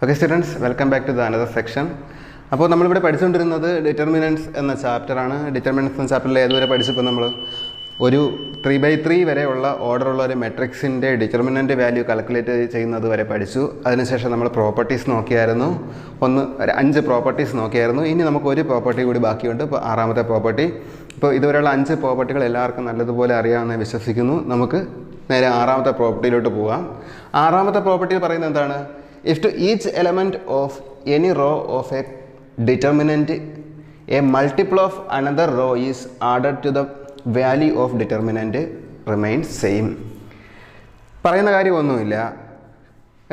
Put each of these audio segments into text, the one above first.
Okay students, welcome back to the another section. അപ്പോൾ നമ്മളിവിടെ പഠിച്ചുകൊണ്ടിരുന്നത് ഡിറ്റർമിനൻറ്റ്സ് എന്ന ചാപ്റ്ററാണ്. ഡിറ്റർമിനൻറ്റ്സ് എന്ന ചാപ്റ്ററിൽ ഏതുവരെ പഠിച്ചപ്പോൾ നമ്മൾ ഒരു 3/3 വരെയുള്ള ഓർഡറുള്ള ഒരു മെട്രിക്സിൻ്റെ ഡിറ്റർമിനൻറ്റ് വാല്യൂ കാൽക്കുലേറ്റ് ചെയ്യുന്നത് വരെ പഠിച്ചു. അതിനുശേഷം നമ്മൾ പ്രോപ്പർട്ടീസ് നോക്കിയായിരുന്നു. 5 പ്രോപ്പർട്ടീസ് നോക്കിയായിരുന്നു. ഇനി നമുക്ക് ഒരു പ്രോപ്പർട്ടി കൂടി ബാക്കിയുണ്ട്. ഇപ്പോൾ 6ാമത്തെ പ്രോപ്പർട്ടി. ഇപ്പോൾ ഇതുവരെയുള്ള 5 പ്രോപ്പർട്ടികൾ എല്ലാവർക്കും നല്ലതുപോലെ അറിയാമെന്ന് വിശ്വസിക്കുന്നു. നമുക്ക് നേരെ 6ാമത്തെ പ്രോപ്പർട്ടിയിലോട്ട് പോകാം. 6ാമത്തെ പ്രോപ്പർട്ടി പറയുന്നത് എന്താണ്? If to each element of any row of a determinant a multiple of another row is added to the value of determinant remains same. പറയുന്ന കാര്യമൊന്നുമില്ല.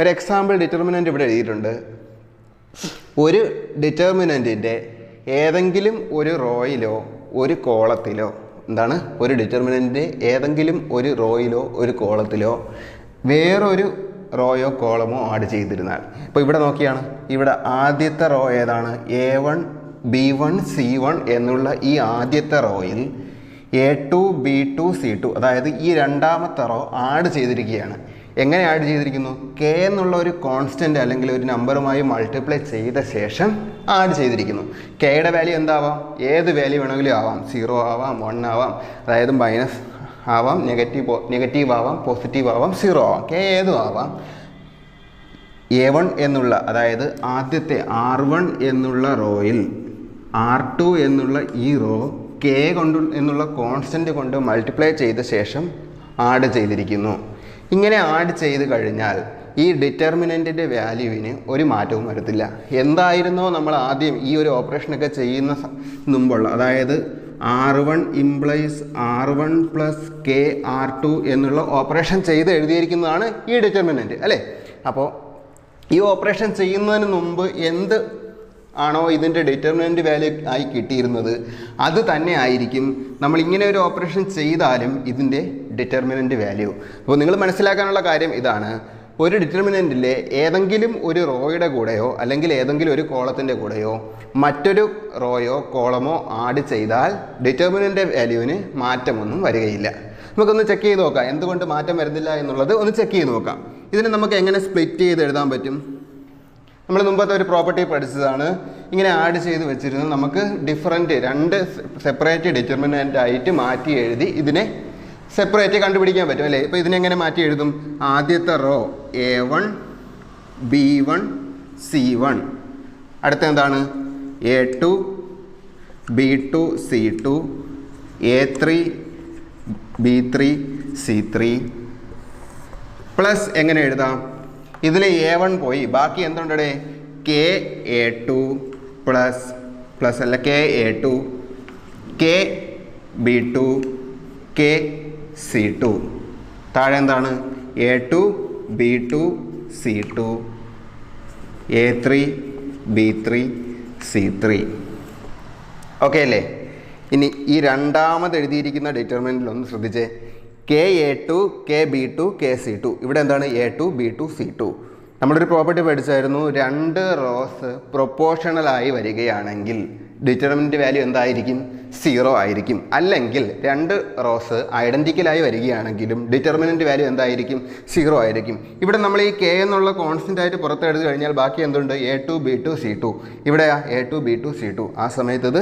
ഒരു എക്സാമ്പിൾ ഡിറ്റർമിനൻ്റ് ഇവിടെ എഴുതിയിട്ടുണ്ട്. ഒരു ഡിറ്റർമിനൻറ്റിൻ്റെ ഏതെങ്കിലും ഒരു റോയിലോ ഒരു കോളത്തിലോ ഒരു ഡിറ്റർമിനൻ്റ് ഏതെങ്കിലും ഒരു റോയിലോ ഒരു കോളത്തിലോ വേറൊരു റോയോ കോളമോ ആഡ് ചെയ്തിരുന്നാൽ, ഇപ്പോൾ ഇവിടെ നോക്കിയാണ്, ഇവിടെ ആദ്യത്തെ റോ ഏതാണ്? A1 B1 C1 എന്നുള്ള ഈ ആദ്യത്തെ റോയിൽ A2 B2 C2, അതായത് ഈ രണ്ടാമത്തെ റോ ആഡ് ചെയ്തിരിക്കുകയാണ്. എങ്ങനെ ആഡ് ചെയ്തിരിക്കുന്നു? K എന്നുള്ള ഒരു കോൺസ്റ്റൻ്റ് അല്ലെങ്കിൽ ഒരു നമ്പറുമായി മൾട്ടിപ്ലൈ ചെയ്ത ശേഷം ആഡ് ചെയ്തിരിക്കുന്നു. കെയുടെ വാല്യൂ എന്താവാം? ഏത് വാല്യൂ വേണമെങ്കിലും ആവാം. 0 ആവാം, 1 ആവാം, അതായത് മൈനസ് ആവാം, നെഗറ്റീവ് ആവാം, പോസിറ്റീവ് ആവാം, 0 ആവാം, K ഏതും ആവാം. A1 എന്നുള്ള, അതായത് ആദ്യത്തെ R1 എന്നുള്ള റോയിൽ R2 എന്നുള്ള ഈ റോ K എന്നുള്ള കോൺസ്റ്റൻ്റ് കൊണ്ട് മൾട്ടിപ്ലൈ ചെയ്ത ശേഷം ആഡ് ചെയ്തിരിക്കുന്നു. ഇങ്ങനെ ആഡ് ചെയ്ത് കഴിഞ്ഞാൽ ഈ ഡിറ്റർമിനൻറ്റിൻ്റെ വാല്യൂവിന് ഒരു മാറ്റവും വരത്തില്ല. എന്തായിരുന്നോ നമ്മൾ ആദ്യം ഈ ഒരു ഓപ്പറേഷനൊക്കെ ചെയ്യുന്ന മുമ്പുള്ള, അതായത് R1 implies R1 plus K R2 എന്നുള്ള ഓപ്പറേഷൻ ചെയ്ത് എഴുതിയിരിക്കുന്നതാണ് ഈ ഡിറ്റർമിനൻറ്റ്, അല്ലേ? അപ്പോൾ ഈ ഓപ്പറേഷൻ ചെയ്യുന്നതിന് മുമ്പ് എന്ത് ആണോ ഇതിൻ്റെ ഡിറ്റർമിനൻറ്റ് വാല്യൂ ആയി കിട്ടിയിരുന്നത് അത് തന്നെ ആയിരിക്കും നമ്മൾ ഇങ്ങനെ ഒരു ഓപ്പറേഷൻ ചെയ്താലും ഇതിൻ്റെ ഡിറ്റർമിനൻറ്റ് വാല്യൂ. അപ്പോൾ നിങ്ങൾ മനസ്സിലാക്കാനുള്ള കാര്യം ഇതാണ്. ഒരു ഡിറ്റർമിനൻറ്റിലെ ഏതെങ്കിലും ഒരു റോയുടെ കൂടെയോ അല്ലെങ്കിൽ ഏതെങ്കിലും ഒരു കോളത്തിൻ്റെ കൂടെയോ മറ്റൊരു റോയോ കോളമോ ആഡ് ചെയ്താൽ ഡിറ്റർമിനൻ്റ് വാല്യൂവിന് മാറ്റമൊന്നും വരികയില്ല. നമുക്കൊന്ന് ചെക്ക് ചെയ്ത് നോക്കാം എന്തുകൊണ്ട് മാറ്റം വരുന്നില്ല എന്നുള്ളത്. ഒന്ന് ചെക്ക് ചെയ്ത് നോക്കാം. ഇതിനെ നമുക്ക് എങ്ങനെ സ്പ്ലിറ്റ് ചെയ്ത് എഴുതാൻ പറ്റും? നമ്മൾ മുമ്പത്തെ ഒരു പ്രോപ്പർട്ടി പഠിച്ചതാണ്. ഇങ്ങനെ ആഡ് ചെയ്ത് വെച്ചിരുന്നത് നമുക്ക് ഡിഫറൻറ്റ് 2 സെപ്പറേറ്റ് ഡിറ്റർമിനൻ്റ് ആയിട്ട് മാറ്റി എഴുതി ഇതിനെ സെപ്പറേറ്റ് കണ്ടുപിടിക്കാൻ പറ്റും, അല്ലേ? ഇപ്പോൾ ഇതിനെങ്ങനെ മാറ്റി എഴുതും? ആദ്യത്തെ റോ A1 B1 C1, അടുത്ത എന്താണ്? A2 B2 C2, A3 B3 C3 plus എങ്ങനെ എഴുതാം? ഇതിൽ A1 പോയി, ബാക്കി എന്തുണ്ടേ? K A2 പ്ലസ് അല്ല K A2 K B2 K C2, താഴെ എന്താണ്? A2 B2 C2 A3 B3 C3. Okay അല്ലേ? ഇനി ഈ രണ്ടാമത് എഴുതിയിരിക്കുന്ന ഡിറ്റർമിനൻ്റിൽ ഒന്ന് ശ്രദ്ധിച്ചേ. K A2 K B2 K C2. ഇവിടെ എന്താണ്? A2 B2 C2. നമ്മളൊരു പ്രോപ്പർട്ടി പഠിച്ചായിരുന്നു. 2 റോസ് പ്രൊപ്പോർഷണലായി വരികയാണെങ്കിൽ ഡിറ്റർമിനൻ്റ് വാല്യൂ എന്തായിരിക്കും? 0 ആയിരിക്കും. അല്ലെങ്കിൽ 2 റോസ് ഐഡൻറ്റിക്കലായി വരികയാണെങ്കിലും ഡിറ്റർമിനൻ്റ് വാല്യൂ എന്തായിരിക്കും? 0 ആയിരിക്കും. ഇവിടെ നമ്മൾ ഈ K എന്നുള്ള കോൺസ്റ്റൻ്റ് ആയിട്ട് പുറത്തെടുത്ത് കഴിഞ്ഞാൽ ബാക്കി എന്തുണ്ട്? A2 B2 C2. ഇവിടെയാ A2 B2 C2. ആ സമയത്ത് ഇത്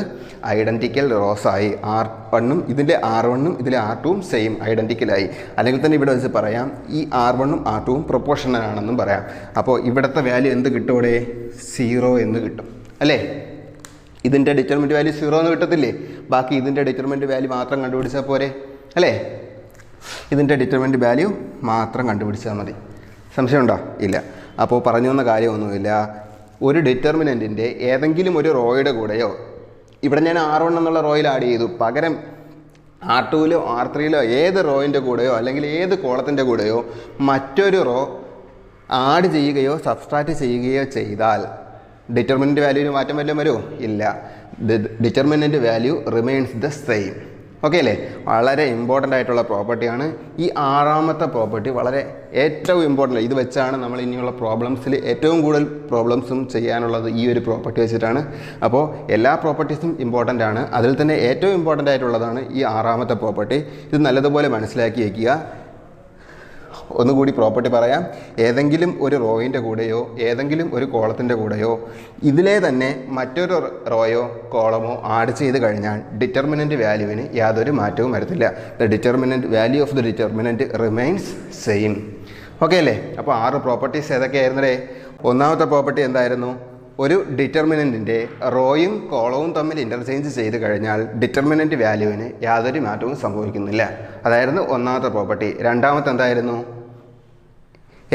ഐഡൻറ്റിക്കൽ റോസായി. R1ഉം ഇതിൻ്റെ R1ഉം ഇതിലെ R2ഉം സെയിം ഐഡൻറ്റിക്കലായി. അല്ലെങ്കിൽ തന്നെ ഇവിടെ വെച്ച് പറയാം ഈ R1ഉം R2ഉം പ്രൊപ്പോർഷണൽ ആണെന്നും പറയാം. അപ്പോൾ ഇവിടുത്തെ വാല്യൂ എന്ത് കിട്ടും? ഇവിടെ 0 എന്ന് കിട്ടും, അല്ലേ? ഇതിൻ്റെ ഡിറ്റർമിനൻ്റ് വാല്യൂ 0 എന്ന് കിട്ടത്തില്ലേ? ബാക്കി ഇതിൻ്റെ ഡിറ്റർമിനൻ്റ് വാല്യൂ മാത്രം കണ്ടുപിടിച്ചാൽ പോരെ, അല്ലേ? ഇതിൻ്റെ ഡിറ്റർമിനൻ്റ് വാല്യൂ മാത്രം കണ്ടുപിടിച്ചാൽ മതി. സംശയമുണ്ടോ? ഇല്ല. അപ്പോൾ പറഞ്ഞു വന്ന കാര്യമൊന്നുമില്ല. ഒരു ഡിറ്റർമിനൻറ്റിൻ്റെ ഏതെങ്കിലും ഒരു റോയുടെ കൂടെയോ, ഇവിടെ ഞാൻ R1 എന്നുള്ള റോയിൽ ആഡ് ചെയ്തു, പകരം R2ലോ R3ലോ ഏത് റോയിൻ്റെ കൂടെയോ അല്ലെങ്കിൽ ഏത് കോളത്തിൻ്റെ കൂടെയോ മറ്റൊരു റോ ആഡ് ചെയ്യുകയോ സബ്സ്ട്രാക്റ്റ് ചെയ്യുകയോ ചെയ്താൽ ഡിറ്റർമിനൻ്റ് വാല്യൂവിന് മാറ്റം വല്ലതും വരുമോ? ഇല്ല. Determinant value remains the same. Okay അല്ലേ? വളരെ ഇമ്പോർട്ടൻ്റ് ആയിട്ടുള്ള പ്രോപ്പർട്ടിയാണ് ഈ 6ാമത്തെ പ്രോപ്പർട്ടി. വളരെ ഏറ്റവും ഇമ്പോർട്ടൻ്റ്. ഇത് വെച്ചാണ് നമ്മൾ ഇനിയുള്ള പ്രോബ്ലംസിൽ ഏറ്റവും കൂടുതൽ പ്രോബ്ലംസും ചെയ്യാനുള്ളത് ഈ ഒരു പ്രോപ്പർട്ടി വെച്ചിട്ടാണ്. അപ്പോൾ എല്ലാ പ്രോപ്പർട്ടീസും ഇമ്പോർട്ടൻ്റ് ആണ്. അതിൽ തന്നെ ഏറ്റവും ഇമ്പോർട്ടൻ്റ് ആയിട്ടുള്ളതാണ് ഈ 6ാമത്തെ പ്രോപ്പർട്ടി. ഇത് നല്ലതുപോലെ മനസ്സിലാക്കി വയ്ക്കുക. ഒന്നുകൂടി പ്രോപ്പർട്ടി പറയാം. ഏതെങ്കിലും ഒരു റോയിൻ്റെ കൂടെയോ ഏതെങ്കിലും ഒരു കോളത്തിൻ്റെ കൂടെയോ ഇതിലെ തന്നെ മറ്റൊരു റോയോ കോളമോ ആഡ് ചെയ്ത് കഴിഞ്ഞാൽ ഡിറ്റർമിനൻ്റ് വാല്യൂവിന് യാതൊരു മാറ്റവും വരത്തില്ല. The determinant value of the determinant remains same. Okay അല്ലേ? അപ്പോൾ 6 പ്രോപ്പർട്ടീസ് ഏതൊക്കെയായിരുന്നേ? ഒന്നാമത്തെ പ്രോപ്പർട്ടി എന്തായിരുന്നു? ഒരു ഡിറ്റർമിനൻറ്റിൻ്റെ റോയും കോളവും തമ്മിൽ ഇൻ്റർചേഞ്ച് ചെയ്ത് കഴിഞ്ഞാൽ ഡിറ്റർമിനൻ്റ് വാല്യൂവിന് യാതൊരു മാറ്റവും സംഭവിക്കുന്നില്ല. അതായിരുന്നു ഒന്നാമത്തെ പ്രോപ്പർട്ടി. രണ്ടാമത്തെ എന്തായിരുന്നു?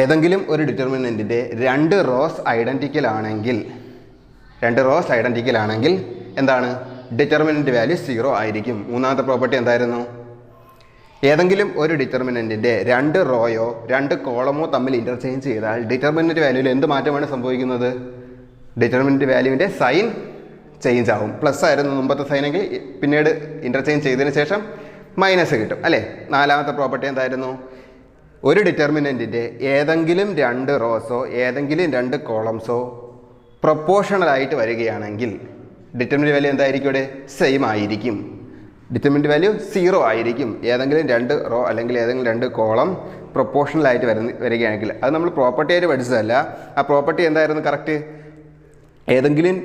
ഏതെങ്കിലും ഒരു ഡിറ്റർമിനൻറ്റിൻ്റെ 2 റോസ് ഐഡൻറ്റിക്കൽ ആണെങ്കിൽ എന്താണ്? ഡിറ്റർമിനൻ്റ് വാല്യൂ 0 ആയിരിക്കും. മൂന്നാമത്തെ പ്രോപ്പർട്ടി എന്തായിരുന്നു? ഏതെങ്കിലും ഒരു ഡിറ്റർമിനൻറ്റിൻ്റെ 2 റോയോ 2 കോളമോ തമ്മിൽ ഇൻ്റർചേഞ്ച് ചെയ്താൽ ഡിറ്റർമിനൻ്റ് വാല്യൂവിൽ എന്ത് മാറ്റമാണ് സംഭവിക്കുന്നത്? ഡിറ്റർമിനൻ്റ് വാല്യൂവിൻ്റെ സൈൻ ചേഞ്ച് ആവും. പ്ലസ് ആയിരുന്നു മുമ്പത്തെ സൈനെങ്കിൽ പിന്നീട് ഇൻ്റർചേഞ്ച് ചെയ്തതിന് ശേഷം മൈനസ് കിട്ടും അല്ലേ? നാലാമത്തെ പ്രോപ്പർട്ടി എന്തായിരുന്നു? ഒരു ഡിറ്റർമിനൻറ്റിൻ്റെ ഏതെങ്കിലും 2 റോസോ ഏതെങ്കിലും 2 കോളംസോ പ്രൊപ്പോർഷണലായിട്ട് വരികയാണെങ്കിൽ ഡിറ്റർമിനൻ്റ് വാല്യൂ എന്തായിരിക്കും? ഇവിടെ സെയിം ആയിരിക്കും. ഡിറ്റർമിനൻ്റ് വാല്യൂ 0 ആയിരിക്കും. ഏതെങ്കിലും 2 റോ അല്ലെങ്കിൽ ഏതെങ്കിലും 2 കോളം പ്രൊപ്പോർഷണലായിട്ട് വരികയാണെങ്കിൽ. അത് നമ്മൾ പ്രോപ്പർട്ടി ആയിട്ട് പഠിച്ചതല്ല. ആ പ്രോപ്പർട്ടി എന്തായിരുന്നു കറക്റ്റ്? ഏതെങ്കിലും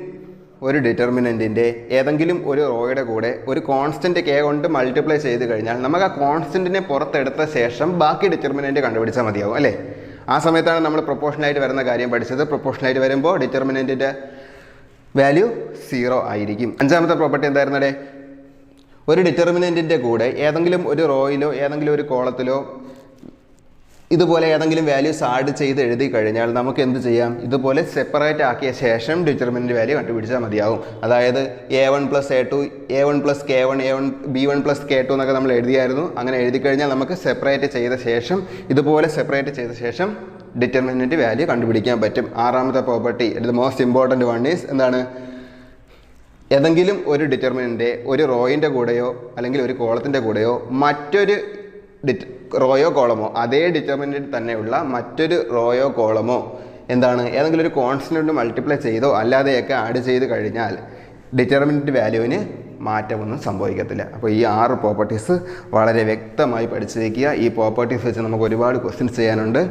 ഒരു ഡിറ്റർമിനൻറ്റിൻ്റെ ഏതെങ്കിലും ഒരു റോയുടെ കൂടെ ഒരു കോൺസ്റ്റൻറ്റ് കെ കൊണ്ട് മൾട്ടിപ്ലൈ ചെയ്ത് കഴിഞ്ഞാൽ നമുക്ക് ആ കോൺസ്റ്റൻറ്റിനെ പുറത്തെടുത്ത ശേഷം ബാക്കി ഡിറ്റർമിനൻറ്റ് കണ്ടുപിടിച്ചാൽ മതിയാവും അല്ലേ? ആ സമയത്താണ് നമ്മൾ പ്രൊപ്പോർഷണലായിട്ട് വരുന്ന കാര്യം പഠിച്ചത്. പ്രൊപ്പോർഷണലായിട്ട് വരുമ്പോൾ ഡിറ്റർമിനൻറ്റിൻ്റെ വാല്യൂ 0 ആയിരിക്കും. അഞ്ചാമത്തെ പ്രോപ്പർട്ടി എന്തായിരുന്നേ? ഒരു ഡിറ്റർമിനൻറ്റിൻ്റെ കൂടെ ഏതെങ്കിലും ഒരു റോയിലോ ഏതെങ്കിലും ഒരു കോളത്തിലോ ഇതുപോലെ ഏതെങ്കിലും വാല്യൂസ് ആഡ് ചെയ്ത് എഴുതി കഴിഞ്ഞാൽ നമുക്ക് എന്ത് ചെയ്യാം? ഇതുപോലെ സെപ്പറേറ്റ് ആക്കിയ ശേഷം ഡിറ്റർമിനൻ്റ് വാല്യൂ കണ്ടുപിടിച്ചാൽ മതിയാവും. അതായത് A1 + A2 A1 + K1 A1 B1 + K2 എന്നൊക്കെ നമ്മൾ എഴുതിയായിരുന്നു. അങ്ങനെ എഴുതി കഴിഞ്ഞാൽ നമുക്ക് സെപ്പറേറ്റ് ചെയ്ത ശേഷം ഇതുപോലെ സെപ്പറേറ്റ് ചെയ്ത ശേഷം ഡിറ്റർമിനൻ്റ് വാല്യൂ കണ്ടുപിടിക്കാൻ പറ്റും. ആറാമത്തെ property, the most important one is എന്താണ്? ഏതെങ്കിലും ഒരു ഡിറ്റർമിനൻ്റ് ഒരു റോയിൻ്റെ കൂടെയോ അല്ലെങ്കിൽ ഒരു കോളത്തിൻ്റെ കൂടെയോ മറ്റൊരു റോയോ കോളമോ അതേ ഡിറ്റർമിനൻ്റ് തന്നെയുള്ള മറ്റൊരു റോയോ കോളമോ എന്താണ്? ഏതെങ്കിലും ഒരു കോൺസ്റ്റൻ്റ് മൾട്ടിപ്ലൈ ചെയ്തോ അല്ലാതെയൊക്കെ ആഡ് ചെയ്ത് കഴിഞ്ഞാൽ ഡിറ്റർമിനൻ്റ് വാല്യൂവിന് മാറ്റമൊന്നും സംഭവിക്കത്തില്ല. അപ്പോൾ ഈ 6 പ്രോപ്പർട്ടീസ് വളരെ വ്യക്തമായി പഠിച്ചു വയ്ക്കുക. ഈ പ്രോപ്പർട്ടീസ് വെച്ച് നമുക്ക് ഒരുപാട് ക്വസ്റ്റ്യൻസ് ചെയ്യാനുണ്ട്.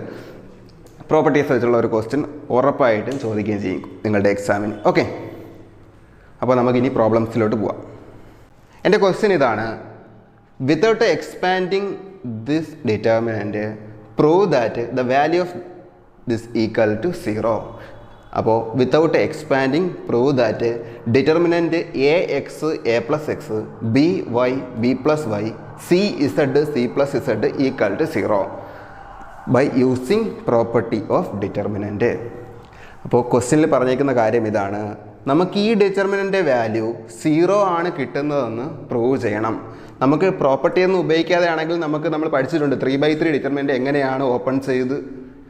പ്രോപ്പർട്ടീസ് വെച്ചുള്ള ഒരു ക്വസ്റ്റ്യൻ ഉറപ്പായിട്ടും ചോദിക്കുകയും ചെയ്യും നിങ്ങളുടെ എക്സാമിന്. ഓക്കെ, അപ്പോൾ നമുക്കിനി പ്രോബ്ലംസിലോട്ട് പോവാം. എൻ്റെ ക്വസ്റ്റ്യൻ ഇതാണ്: without expanding this determinant prove that the value of this equal to 0. അപ്പോൾ without expanding prove that determinant AX A+X BY B+Y CZ C+Z equal to 0 by using property of determinant. അപ്പോൾ ക്വസ്റ്റ്യനിൽ പറഞ്ഞേക്കുന്ന കാര്യം ഇതാണ്: നമുക്ക് ഈ determinant value 0 ആണ് കിട്ടുന്നതെന്ന് പ്രൂവ് ചെയ്യണം. നമുക്ക് പ്രോപ്പർട്ടി ഒന്നും ഉപയോഗിക്കാതെ ആണെങ്കിൽ നമ്മൾ പഠിച്ചിട്ടുണ്ട് 3/3 ഡിറ്റർമിനൻ്റ് എങ്ങനെയാണ് ഓപ്പൺ ചെയ്ത്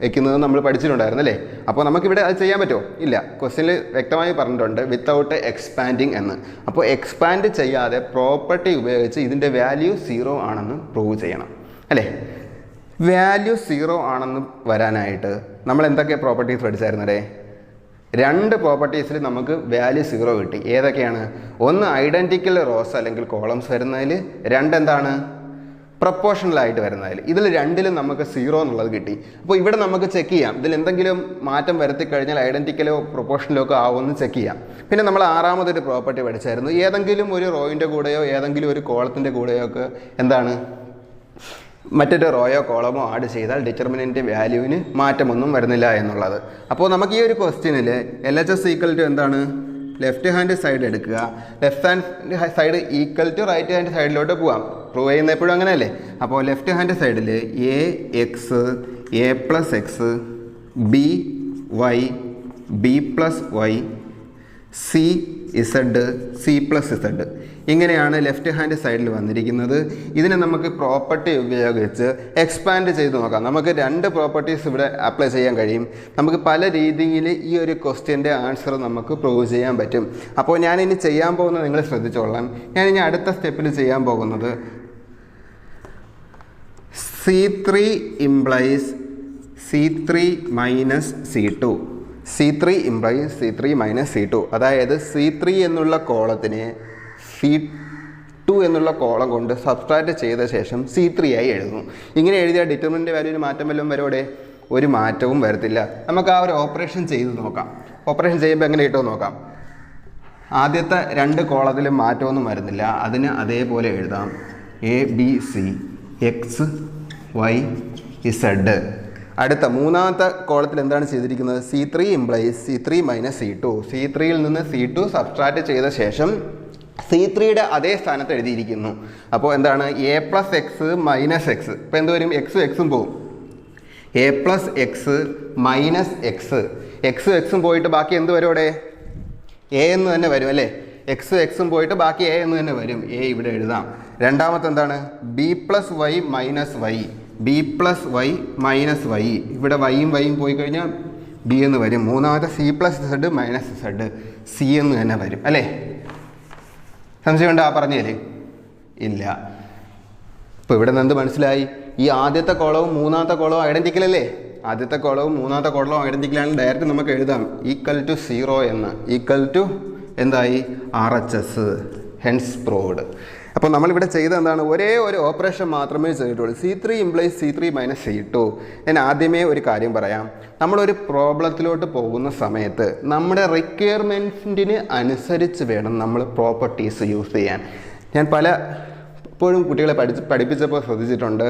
വെക്കുന്നത് നമ്മൾ പഠിച്ചിട്ടുണ്ടായിരുന്നു അല്ലേ? അപ്പോൾ നമുക്കിവിടെ അത് ചെയ്യാൻ പറ്റുമോ? ഇല്ല. ക്വസ്റ്റ്യനിൽ വ്യക്തമായി പറഞ്ഞിട്ടുണ്ട് വിത്തൗട്ട് എക്സ്പാൻഡിങ് എന്ന്. അപ്പോൾ എക്സ്പാൻഡ് ചെയ്യാതെ പ്രോപ്പർട്ടി ഉപയോഗിച്ച് ഇതിൻ്റെ വാല്യൂ 0 ആണെന്ന് പ്രൂവ് ചെയ്യണം അല്ലേ? വാല്യൂ 0 ആണെന്ന് വരാനായിട്ട് നമ്മൾ എന്തൊക്കെ പ്രോപ്പർട്ടീസ് പഠിച്ചായിരുന്നേ? 2 പ്രോപ്പർട്ടീസിൽ നമുക്ക് വാല്യൂ 0 കിട്ടി. ഏതൊക്കെയാണ്? ഒന്ന് ഐഡൻറ്റിക്കൽ റോസ് അല്ലെങ്കിൽ കോളംസ് വരുന്നതിൽ, 2 എന്താണ്? പ്രൊപ്പോർഷണലായിട്ട് വരുന്നതിൽ. ഇതിൽ 2ലും നമുക്ക് 0 എന്നുള്ളത് കിട്ടി. അപ്പോൾ ഇവിടെ നമുക്ക് ചെക്ക് ചെയ്യാം ഇതിൽ എന്തെങ്കിലും മാറ്റം വരുത്തി കഴിഞ്ഞാൽ ഐഡൻറ്റിക്കലോ പ്രൊപ്പോർഷണലോ ഒക്കെ ആവുമെന്ന് ചെക്ക് ചെയ്യാം. പിന്നെ നമ്മൾ 6ാമതൊരു പ്രോപ്പർട്ടി പഠിച്ചായിരുന്നു. ഏതെങ്കിലും ഒരു റോയിൻ്റെ കൂടെയോ ഏതെങ്കിലും ഒരു കോളത്തിൻ്റെ കൂടെയോ ഒക്കെ എന്താണ്? മറ്റൊരു റോയോ കോളമോ ആഡ് ചെയ്താൽ ഡിറ്റർമിനൻ്റ് വാല്യൂവിന് മാറ്റമൊന്നും വരുന്നില്ല എന്നുള്ളത്. അപ്പോൾ നമുക്ക് ഈ ഒരു ക്വസ്റ്റ്യനിൽ LHS ഈക്വൽ ടു എന്താണ്? ലെഫ്റ്റ് ഹാൻഡ് സൈഡ് എടുക്കുക. Left hand side equal to right hand സൈഡിലോട്ട് പോവാം. പ്രൂവ് ചെയ്യുന്ന എപ്പോഴും അങ്ങനെയല്ലേ? അപ്പോൾ ലെഫ്റ്റ് ഹാൻഡ് സൈഡിൽ AX A+X BY B+Y CZ C+Z ഇങ്ങനെയാണ് ലെഫ്റ്റ് ഹാൻഡ് സൈഡിൽ വന്നിരിക്കുന്നത്. ഇതിനെ നമുക്ക് പ്രോപ്പർട്ടി ഉപയോഗിച്ച് എക്സ്പാൻഡ് ചെയ്ത് നോക്കാം. നമുക്ക് 2 പ്രോപ്പർട്ടീസ് ഇവിടെ അപ്ലൈ ചെയ്യാൻ കഴിയും. നമുക്ക് പല രീതിയിൽ ഈ ഒരു ക്വസ്റ്റ്യൻ്റെ ആൻസർ നമുക്ക് പ്രൂവ് ചെയ്യാൻ പറ്റും. അപ്പോൾ ഞാനിനി ചെയ്യാൻ പോകുന്നത് നിങ്ങൾ ശ്രദ്ധിച്ചോളാം. ഞാനിനി അടുത്ത സ്റ്റെപ്പിൽ ചെയ്യാൻ പോകുന്നത് C3 implies C3 minus C2. C3 implies C3 minus C2. അതായത് C3 എന്നുള്ള കോളത്തിനെ 2 എന്നുള്ള കോളം കൊണ്ട് സബ്സ്ട്രാക്ട് ചെയ്ത ശേഷം C3 ആയി എഴുതുന്നു. ഇങ്ങനെ എഴുതിയ ഡിറ്റർമിനൻ്റ് വാല്യൂവിന് മാറ്റം വല്ലതും വരോടെ? ഒരു മാറ്റവും വരത്തില്ല. നമുക്ക് ആ ഒരു ഓപ്പറേഷൻ ചെയ്ത് നോക്കാം. ഓപ്പറേഷൻ ചെയ്യുമ്പോൾ എങ്ങനെ കിട്ടുമെന്ന് നോക്കാം. ആദ്യത്തെ 2 കോളത്തിലും മാറ്റമൊന്നും വരുന്നില്ല, അതിന് അതേപോലെ എഴുതാം. ABC X Y Z. അടുത്ത മൂന്നാമത്തെ കോളത്തിൽ എന്താണ് ചെയ്തിരിക്കുന്നത്? C3 implies C3 minus C2. C3യിൽ നിന്ന് C2 സബ്സ്ട്രാക്ട് ചെയ്ത ശേഷം C3യുടെ അതേ സ്ഥാനത്ത് എഴുതിയിരിക്കുന്നു. അപ്പോൾ എന്താണ്? A plus X minus X. ഇപ്പോൾ എന്ത് വരും? എക്സും എക്സും പോകും. A plus X minus X. എക്സും എക്സും പോയിട്ട് ബാക്കി എന്ത് വരും അവിടെ? A എന്ന് തന്നെ വരും അല്ലേ? എക്സും എക്സും പോയിട്ട് ബാക്കി A എന്ന് തന്നെ വരും. A ഇവിടെ എഴുതാം. രണ്ടാമത്തെ എന്താണ്? B plus Y minus Y. B plus Y minus Y. ഇവിടെ വൈയും വൈയും പോയി കഴിഞ്ഞാൽ B എന്ന് വരും. മൂന്നാമത്തെ C plus Z minus Z. C എന്ന് തന്നെ വരും അല്ലേ? സംശയമുണ്ടോ ആ പറഞ്ഞേലേ? ഇല്ല. ഇപ്പോൾ ഇവിടെ നിന്ന് എന്ത് മനസ്സിലായി? ഈ ആദ്യത്തെ കോളവും മൂന്നാമത്തെ കോളവും ഐഡൻറ്റിക്കൽ അല്ലേ? ആദ്യത്തെ കോളവും മൂന്നാമത്തെ കോളവും ഐഡൻറ്റിക്കലാണ്. ഡയറക്റ്റ് നമുക്ക് എഴുതാം ഈക്വൽ ടു 0 എന്ന്. ഈക്വൽ ടു എന്തായി? RHS. Hence proved. അപ്പോൾ നമ്മളിവിടെ ചെയ്ത എന്താണ്? ഒരേ ഒരു ഓപ്പറേഷൻ മാത്രമേ ചെയ്തിട്ടുള്ളൂ. C3 implies C3 minus C2. ഞാൻ ആദ്യമേ ഒരു കാര്യം പറയാം. നമ്മളൊരു പ്രോബ്ലത്തിലോട്ട് പോകുന്ന സമയത്ത് നമ്മുടെ റിക്വയർമെൻറ്റിന് അനുസരിച്ച് വേണം നമ്മൾ പ്രോപ്പർട്ടീസ് യൂസ് ചെയ്യാൻ. ഞാൻ എപ്പോഴും കുട്ടികളെ പഠിപ്പിച്ചപ്പോൾ ശ്രദ്ധിച്ചിട്ടുണ്ട്,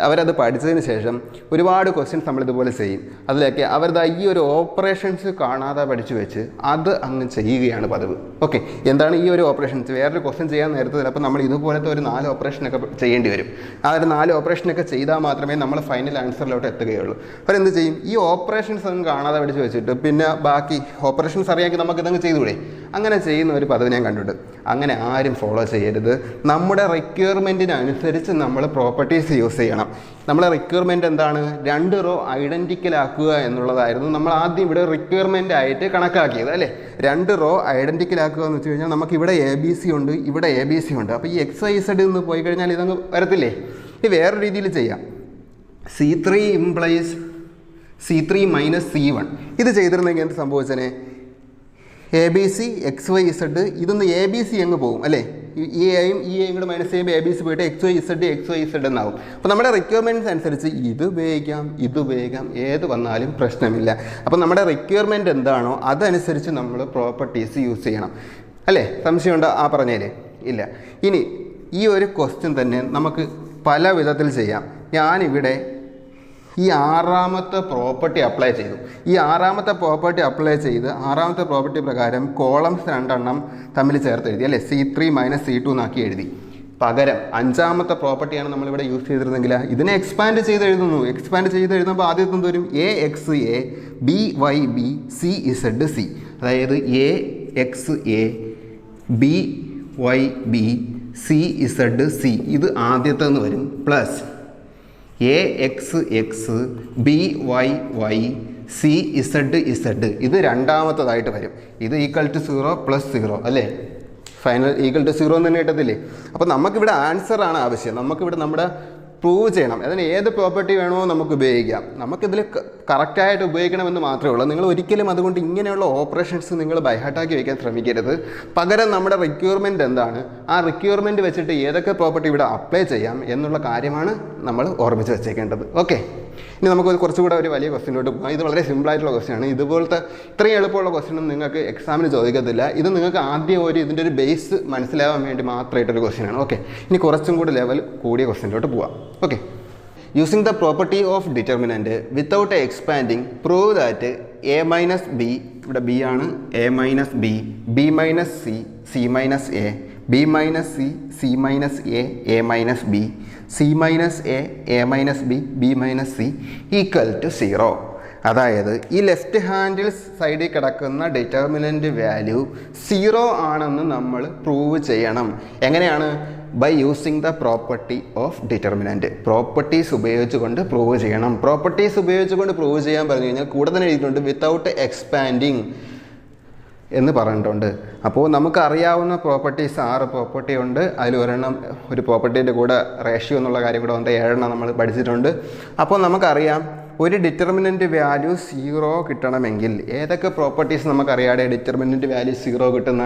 അവരത് പഠിച്ചതിന് ശേഷം ഒരുപാട് ക്വസ്റ്റ്യൻസ് നമ്മളിതുപോലെ ചെയ്യും. അതിലേക്ക് അവരുടെ ഈ ഒരു ഓപ്പറേഷൻസ് കാണാതെ പഠിച്ചു വെച്ച് അത് അങ്ങ് ചെയ്യുകയാണ് പതിവ്. ഓക്കെ, എന്താണ് ഈ ഒരു ഓപ്പറേഷൻസ്? വേറൊരു ക്വസ്റ്റ്യൻ ചെയ്യാൻ നേരത്തെ ചിലപ്പോൾ നമ്മൾ ഇതുപോലത്തെ ഒരു 4 ഓപ്പറേഷനൊക്കെ ചെയ്യേണ്ടി വരും. ആ ഒരു 4 ഓപ്പറേഷനൊക്കെ ചെയ്താൽ മാത്രമേ നമ്മൾ ഫൈനൽ ആൻസറിലോട്ട് എത്തുകയുള്ളൂ. അവരെന്ത് ചെയ്യും? ഈ ഓപ്പറേഷൻസ് ഒന്നും കാണാതെ പഠിച്ചു വെച്ചിട്ട് പിന്നെ ബാക്കി ഓപ്പറേഷൻസ് അറിയാമെങ്കിൽ നമുക്കിതങ്ങ് ചെയ്തുകൂടെ? അങ്ങനെ ചെയ്യുന്ന ഒരു പതിവ് ഞാൻ കണ്ടിട്ടുണ്ട്. അങ്ങനെ ആരും ഫോളോ ചെയ്യരുത്. നമ്മുടെ റിക്വയർമെൻറ്റിനനുസരിച്ച് നമ്മൾ പ്രോപ്പർട്ടീസ് യൂസ് ചെയ്യണം. നമ്മളെ റിക്വയർമെൻറ്റ് എന്താണ്? 2 റോ ഐഡൻറ്റിക്കൽ ആക്കുക എന്നുള്ളതായിരുന്നു നമ്മൾ ആദ്യം ഇവിടെ റിക്വയർമെൻ്റ് ആയിട്ട് കണക്കാക്കിയത് അല്ലേ? 2 റോ ഐഡൻറ്റിക്കൽ ആക്കുക എന്ന് വെച്ച് കഴിഞ്ഞാൽ നമുക്കിവിടെ ABC ഉണ്ട്, ഇവിടെ ABC ഉണ്ട്. അപ്പോൾ ഈ XYZ നിന്ന് പോയി കഴിഞ്ഞാൽ ഇതങ്ങ് വരത്തില്ലേ? ഇത് വേറെ രീതിയിൽ ചെയ്യാം. C3 implies C3 minus C1. ഇത് ചെയ്തിരുന്നെങ്കിൽ എന്ത് സംഭവിച്ചനെ? ABC XYZ ഇതൊന്ന് ABC അങ്ങ് പോകും അല്ലേ? ഈ എയും ഈ എയും കൂടെ മൈനസ് ചെയ്യുമ്പോൾ ABC പോയിട്ട് XYZ എന്നാവും. അപ്പോൾ നമ്മുടെ റിക്വയർമെൻറ്റ്സ് അനുസരിച്ച് ഇത് ഉപയോഗിക്കാം, ഏത് വന്നാലും പ്രശ്നമില്ല. അപ്പോൾ നമ്മുടെ റിക്വയർമെൻറ്റ് എന്താണോ അതനുസരിച്ച് നമ്മൾ പ്രോപ്പർട്ടീസ് യൂസ് ചെയ്യണം അല്ലേ? സംശയമുണ്ടോ ആ പറഞ്ഞേലേ? ഇല്ല. ഇനി ഈ ഒരു ക്വസ്റ്റ്യൻ തന്നെ നമുക്ക് പല വിധത്തിൽ ചെയ്യാം. ഞാനിവിടെ ഈ 6ാമത്തെ പ്രോപ്പർട്ടി അപ്ലൈ ചെയ്തു. ഈ 6ാമത്തെ പ്രോപ്പർട്ടി അപ്ലൈ ചെയ്ത് 6ാമത്തെ പ്രോപ്പർട്ടി പ്രകാരം കോളംസ് 2 എണ്ണം തമ്മിൽ ചേർത്ത് എഴുതി അല്ലേ? C3 മൈനസ് C2 എന്നാക്കി എഴുതി. പകരം 5ാമത്തെ പ്രോപ്പർട്ടിയാണ് നമ്മളിവിടെ യൂസ് ചെയ്തിരുന്നെങ്കിൽ ഇതിനെ എക്സ്പാൻഡ് ചെയ്ത് എഴുതുന്നു. എക്സ്പാൻഡ് ചെയ്ത് എഴുതുമ്പോൾ ആദ്യത്തെ എന്ത് വരും? AXA BYB CZC. അതായത് AXA BYB CZC. ഇത് ആദ്യത്തെ വരും. Plus AXX BYY CZZ. ഇത് രണ്ടാമത്തതായിട്ട് വരും. ഇത് ഈക്വൽ ടു 0 പ്ലസ് 0 അല്ലേ? ഫൈനൽ ഈക്വൽ ടു 0 എന്ന് തന്നെ കിട്ടത്തില്ലേ? അപ്പോൾ നമുക്കിവിടെ ആൻസറാണ് ആവശ്യം. നമുക്കിവിടെ നമ്മുടെ പ്രൂവ് ചെയ്യണം. അതിന് ഏത് പ്രോപ്പർട്ടി വേണമോ നമുക്ക് ഉപയോഗിക്കാം. നമുക്കിതിൽ കറക്റ്റായിട്ട് ഉപയോഗിക്കണമെന്ന് മാത്രമേ ഉള്ളൂ. നിങ്ങൾ ഒരിക്കലും അതുകൊണ്ട് ഇങ്ങനെയുള്ള ഓപ്പറേഷൻസ് നിങ്ങൾ ബൈഹാർട്ടാക്കി വയ്ക്കാൻ ശ്രമിക്കരുത്. പകരം നമ്മുടെ റിക്വയർമെൻറ്റ് എന്താണ്, ആ റിക്വയർമെൻറ്റ് വെച്ചിട്ട് ഏതൊക്കെ പ്രോപ്പർട്ടി ഇവിടെ അപ്ലൈ ചെയ്യാം എന്നുള്ള കാര്യമാണ് നമ്മൾ ഓർമ്മിച്ച് വെച്ചേക്കേണ്ടത്. ഓക്കെ, ഇനി നമുക്ക് കുറച്ചുകൂടെ ഒരു വലിയ ക്വസ്റ്റ്യനിലോട്ട് പോകാം. ഇത് വളരെ സിമ്പിളായിട്ടുള്ള ക്വസ്റ്റ്യനാണ്. ഇതുപോലത്തെ ഇത്രയും എളുപ്പമുള്ള ക്വസ്റ്റ്യനും നിങ്ങൾക്ക് എക്സാമിന് ചോദിക്കത്തില്ല. ഇത് നിങ്ങൾക്ക് ആദ്യം ഇതിൻ്റെ ഒരു ബേസ് മനസ്സിലാവാൻ വേണ്ടി മാത്രമായിട്ടൊരു ക്വസ്റ്റ്യനാണ്. ഓക്കെ, ഇനി കുറച്ചും കൂടി ലെവൽ കൂടിയ ക്വസ്റ്റ്യനിലോട്ട് പോവാം. Okay, using the property of determinant without expanding prove that A minus B, ഇവിടെ B ആണ്, A minus B, B minus C, C minus A, B minus C, C minus A, A minus B, C minus A, A minus B, B minus C equal to 0. അതായത് ഈ left handle സൈഡിൽ കിടക്കുന്ന determinant value 0 ആണെന്ന് നമ്മൾ prove ചെയ്യണം. എങ്ങനെയാണ്? By using the property of determinant. Properties ഉപയോഗിച്ചുകൊണ്ട് prove ചെയ്യണം. പ്രോപ്പർട്ടീസ് ഉപയോഗിച്ചുകൊണ്ട് പ്രൂവ് ചെയ്യാൻ പറഞ്ഞു കഴിഞ്ഞാൽ കൂടെ തന്നെ എഴുതിയിട്ടുണ്ട് വിത്തൗട്ട് എക്സ്പാൻഡിങ് എന്ന് പറഞ്ഞിട്ടുണ്ട്. അപ്പോൾ നമുക്കറിയാവുന്ന പ്രോപ്പർട്ടീസ് 6 പ്രോപ്പർട്ടി ഉണ്ട്. അതിൽ ഒരു പ്രോപ്പർട്ടീൻ്റെ കൂടെ റേഷ്യോ എന്നുള്ള കാര്യം കൂടെ വന്ന് 7 നമ്മൾ പഠിച്ചിട്ടുണ്ട്. അപ്പോൾ നമുക്കറിയാം ഒരു ഡിറ്റർമിനൻ്റ് വാല്യൂ 0 കിട്ടണമെങ്കിൽ ഏതൊക്കെ പ്രോപ്പർട്ടീസ് നമുക്കറിയാതെ ഡിറ്റർമിനൻ്റ് വാല്യൂ 0 കിട്ടുന്ന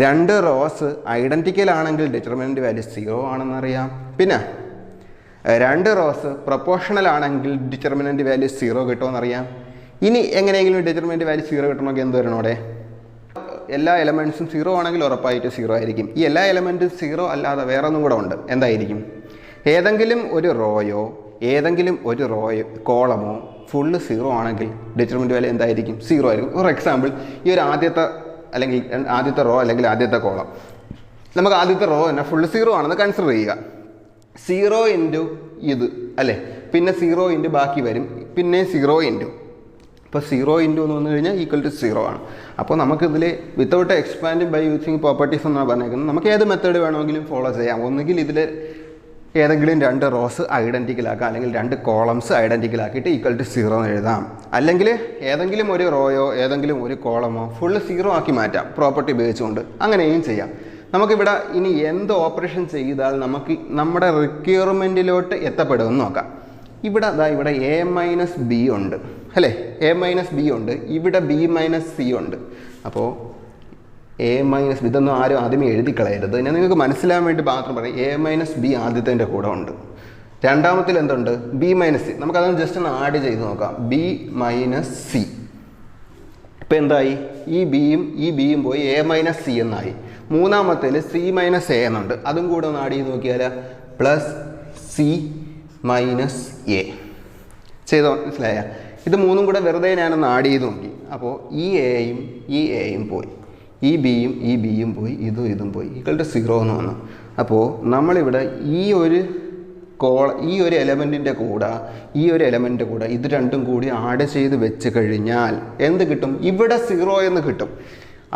രണ്ട് റോസ് ഐഡൻറ്റിക്കൽ ആണെങ്കിൽ ഡിറ്റർമിനൻ്റ് വാല്യൂ 0 ആണെന്നറിയാം. പിന്നെ രണ്ട് റോസ് പ്രൊപ്പോർഷണൽ ആണെങ്കിൽ ഡിറ്റർമിനൻ്റ് വാല്യൂ 0 കിട്ടുമെന്നറിയാം. ഇനി എങ്ങനെയെങ്കിലും ഡിറ്റർമിനൻ്റ് വാല്യൂ 0 കിട്ടണമെങ്കിൽ എന്ത് വരണം? അവിടെ എല്ലാ എലമെൻറ്റ്സും 0 ആണെങ്കിൽ ഉറപ്പായിട്ട് 0 ആയിരിക്കും. ഈ എല്ലാ എലമെൻറ്റും 0 അല്ലാതെ വേറെ ഒന്നും കൂടെ ഉണ്ട്. എന്തായിരിക്കും? ഏതെങ്കിലും ഒരു റോയോ കോളമോ ഫുള്ള് 0 ആണെങ്കിൽ ഡിറ്റർമിനൻ്റ് വാല്യൂ എന്തായിരിക്കും? 0 ആയിരിക്കും. ഫോർ എക്സാമ്പിൾ, ഈ ഒരു ആദ്യത്തെ റോ അല്ലെങ്കിൽ ആദ്യത്തെ കോളം, നമുക്ക് ആദ്യത്തെ റോ തന്നെ ഫുള്ള് 0 ആണെന്ന് കൺസിഡർ ചെയ്യുക. 0 ഇൻറ്റു ഇത് അല്ലേ, പിന്നെ 0 ഇൻറ്റു ബാക്കി വരും, പിന്നെ 0 ഇൻറ്റു, ഇപ്പോൾ 0 ഇൻറ്റു എന്ന് വന്നു കഴിഞ്ഞാൽ ഈക്വൽ ടു 0 ആണ്. അപ്പോൾ നമുക്കിതിൽ without expanding by using properties എന്നാണ് പറഞ്ഞേക്കുന്നത്. നമുക്ക് ഏത് മെത്തേഡ് വേണമെങ്കിലും ഫോളോ ചെയ്യാം. ഒന്നുകിൽ ഇതിൽ ഏതെങ്കിലും രണ്ട് റോസ് ഐഡൻറ്റിക്കൽ ആക്കാം, അല്ലെങ്കിൽ രണ്ട് കോളംസ് ഐഡൻറ്റിക്കൽ ആക്കിയിട്ട് ഈക്വൽ ടു 0 എന്ന് എഴുതാം. അല്ലെങ്കിൽ ഏതെങ്കിലും ഒരു റോയോ ഏതെങ്കിലും ഒരു കോളമോ ഫുള്ള് 0 ആക്കി മാറ്റാം പ്രോപ്പർട്ടി ഉപയോഗിച്ചുകൊണ്ട്. അങ്ങനെയും ചെയ്യാം. നമുക്കിവിടെ ഇനി എന്ത് ഓപ്പറേഷൻ ചെയ്താൽ നമുക്ക് നമ്മുടെ റിക്വയർമെൻറ്റിലോട്ട് എത്തപ്പെടുമെന്ന് നോക്കാം. ഇവിടെ എ മൈനസ് ബി ഉണ്ട് അല്ലേ, എ മൈനസ് ബി ഉണ്ട്, ഇവിടെ ബി മൈനസ് സി ഉണ്ട്. അപ്പോൾ എ മൈനസ് ബി, ഇതൊന്നും ആരും ആദ്യമേ എഴുതി കളയരുത്, ഞാൻ നിങ്ങൾക്ക് മനസ്സിലാൻ വേണ്ടി മാത്രം പറയും. എ മൈനസ് ബി ആദ്യത്തെ കൂടെ ഉണ്ട്, രണ്ടാമത്തിൽ എന്തുണ്ട്? B minus C. നമുക്കതൊന്ന് ജസ്റ്റ് ഒന്ന് ആഡ് ചെയ്ത് നോക്കാം. B minus C. ഇപ്പം എന്തായി? ഈ ബിയും പോയി എ മൈനസ് സി എന്നായി. മൂന്നാമത്തേൽ സി മൈനസ് എ എന്നുണ്ട്, അതും കൂടെ ഒന്ന് ആഡ് ചെയ്ത് നോക്കിയാൽ പ്ലസ് സി മൈനസ് എ. ചെയ്തോ? മനസ്സിലായ? ഇത് മൂന്നും കൂടെ വെറുതെ ഞാനൊന്ന് ആഡ് ചെയ്ത് നോക്കി. അപ്പോൾ ഈ എയും പോയി, ഈ ബിയും പോയി, ഇതും പോയി, ഈക്വൽ ടു 0 എന്ന് വന്നു. അപ്പോൾ നമ്മളിവിടെ ഈ ഒരു എലമെൻറ്റിൻ്റെ കൂടെ ഇത് രണ്ടും കൂടി ആഡ് ചെയ്ത് വെച്ച് കഴിഞ്ഞാൽ എന്ത് കിട്ടും? ഇവിടെ 0 എന്ന് കിട്ടും.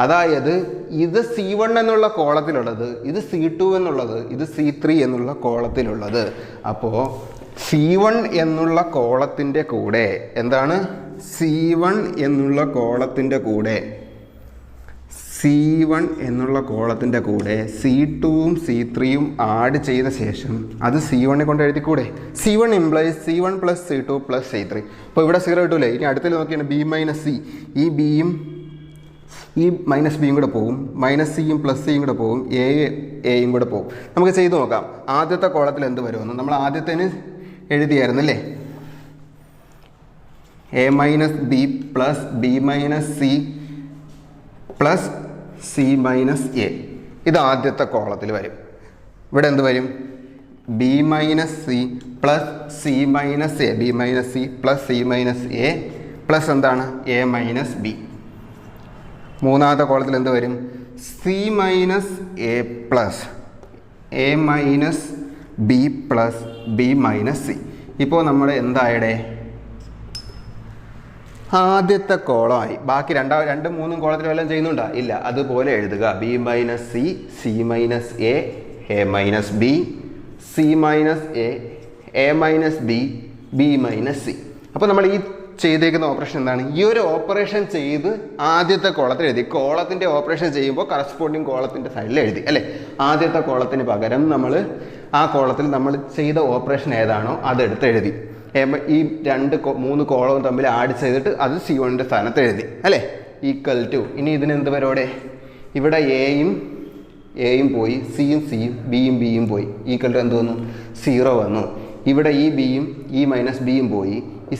അതായത് ഇത് C1 എന്നുള്ള കോളത്തിലുള്ളത്, ഇത് C2 എന്നുള്ളത്, ഇത് C3 എന്നുള്ള കോളത്തിലുള്ളത്. അപ്പോൾ C1 എന്നുള്ള കോളത്തിൻ്റെ കൂടെ എന്താണ്? C1 എന്നുള്ള കോളത്തിൻ്റെ കൂടെ C2ഉം C3യും ആഡ് ചെയ്ത ശേഷം അത് C1 കൊണ്ട് എഴുതിക്കൂടെ? C1 implies C1 plus C2 plus C3. അപ്പോൾ ഇവിടെ 0 കിട്ടൂലേ. ഇനി അടുത്തിൽ നോക്കിയാണ് ബി മൈനസ് സി. ഈ ബിയും ഈ മൈനസ് ബിയും കൂടെ പോകും, മൈനസ് സിയും പ്ലസ് സിയും കൂടെ പോകും, എയും കൂടെ പോകും. നമുക്ക് ചെയ്ത് നോക്കാം ആദ്യത്തെ കോളത്തിൽ എന്ത് വരുമെന്ന്. നമ്മൾ ആദ്യത്തേന് എഴുതിയായിരുന്നല്ലേ, A minus B plus B minus C plus C minus A. ഇത് ആദ്യത്തെ കോളത്തിൽ വരും. ഇവിടെ എന്ത് വരും? B minus C plus C minus A, B minus C plus C minus A plus എന്താണ്? A minus B. മൂന്നാമത്തെ കോളത്തിൽ എന്ത് വരും? C minus A plus A minus B plus B minus C. ഇപ്പോൾ നമ്മുടെ എന്തായടെ? ആദ്യത്തെ കോളമായി. ബാക്കി രണ്ടും മൂന്നും കോളത്തിൽ വല്ലതും ചെയ്യുന്നുണ്ടോ? ഇല്ല. അതുപോലെ എഴുതുക. B minus C, C minus A minus B, C minus A minus B, B minus C. അപ്പോൾ നമ്മൾ ഈ ചെയ്തേക്കുന്ന ഓപ്പറേഷൻ എന്താണ്? ഈ ഒരു ഓപ്പറേഷൻ ചെയ്ത് ആദ്യത്തെ കോളത്തിൽ എഴുതി. കോളത്തിൻ്റെ ഓപ്പറേഷൻ ചെയ്യുമ്പോൾ കറസ്പോണ്ടിങ് കോളത്തിൻ്റെ സൈഡിൽ എഴുതി അല്ലേ. ആദ്യത്തെ കോളത്തിന് പകരം നമ്മൾ ആ കോളത്തിൽ നമ്മൾ ചെയ്ത ഓപ്പറേഷൻ ഏതാണോ അതെടുത്ത് എഴുതി. ഈ മൂന്ന് കോളവും തമ്മിൽ ആഡ് ചെയ്തിട്ട് അത് C1ൻ്റെ സ്ഥാനത്ത് എഴുതി അല്ലേ. ഈക്വൽ ടു, ഇനി ഇതിനെന്ത് വരോടെ? ഇവിടെ എയും പോയി, സിയും ബിയും പോയി, ഈക്വൽ ടു എന്ത് വന്നു? 0 വന്നു. ഇവിടെ ഈ ബിയും ഈ മൈനസ് ബിയും പോയി, ഈ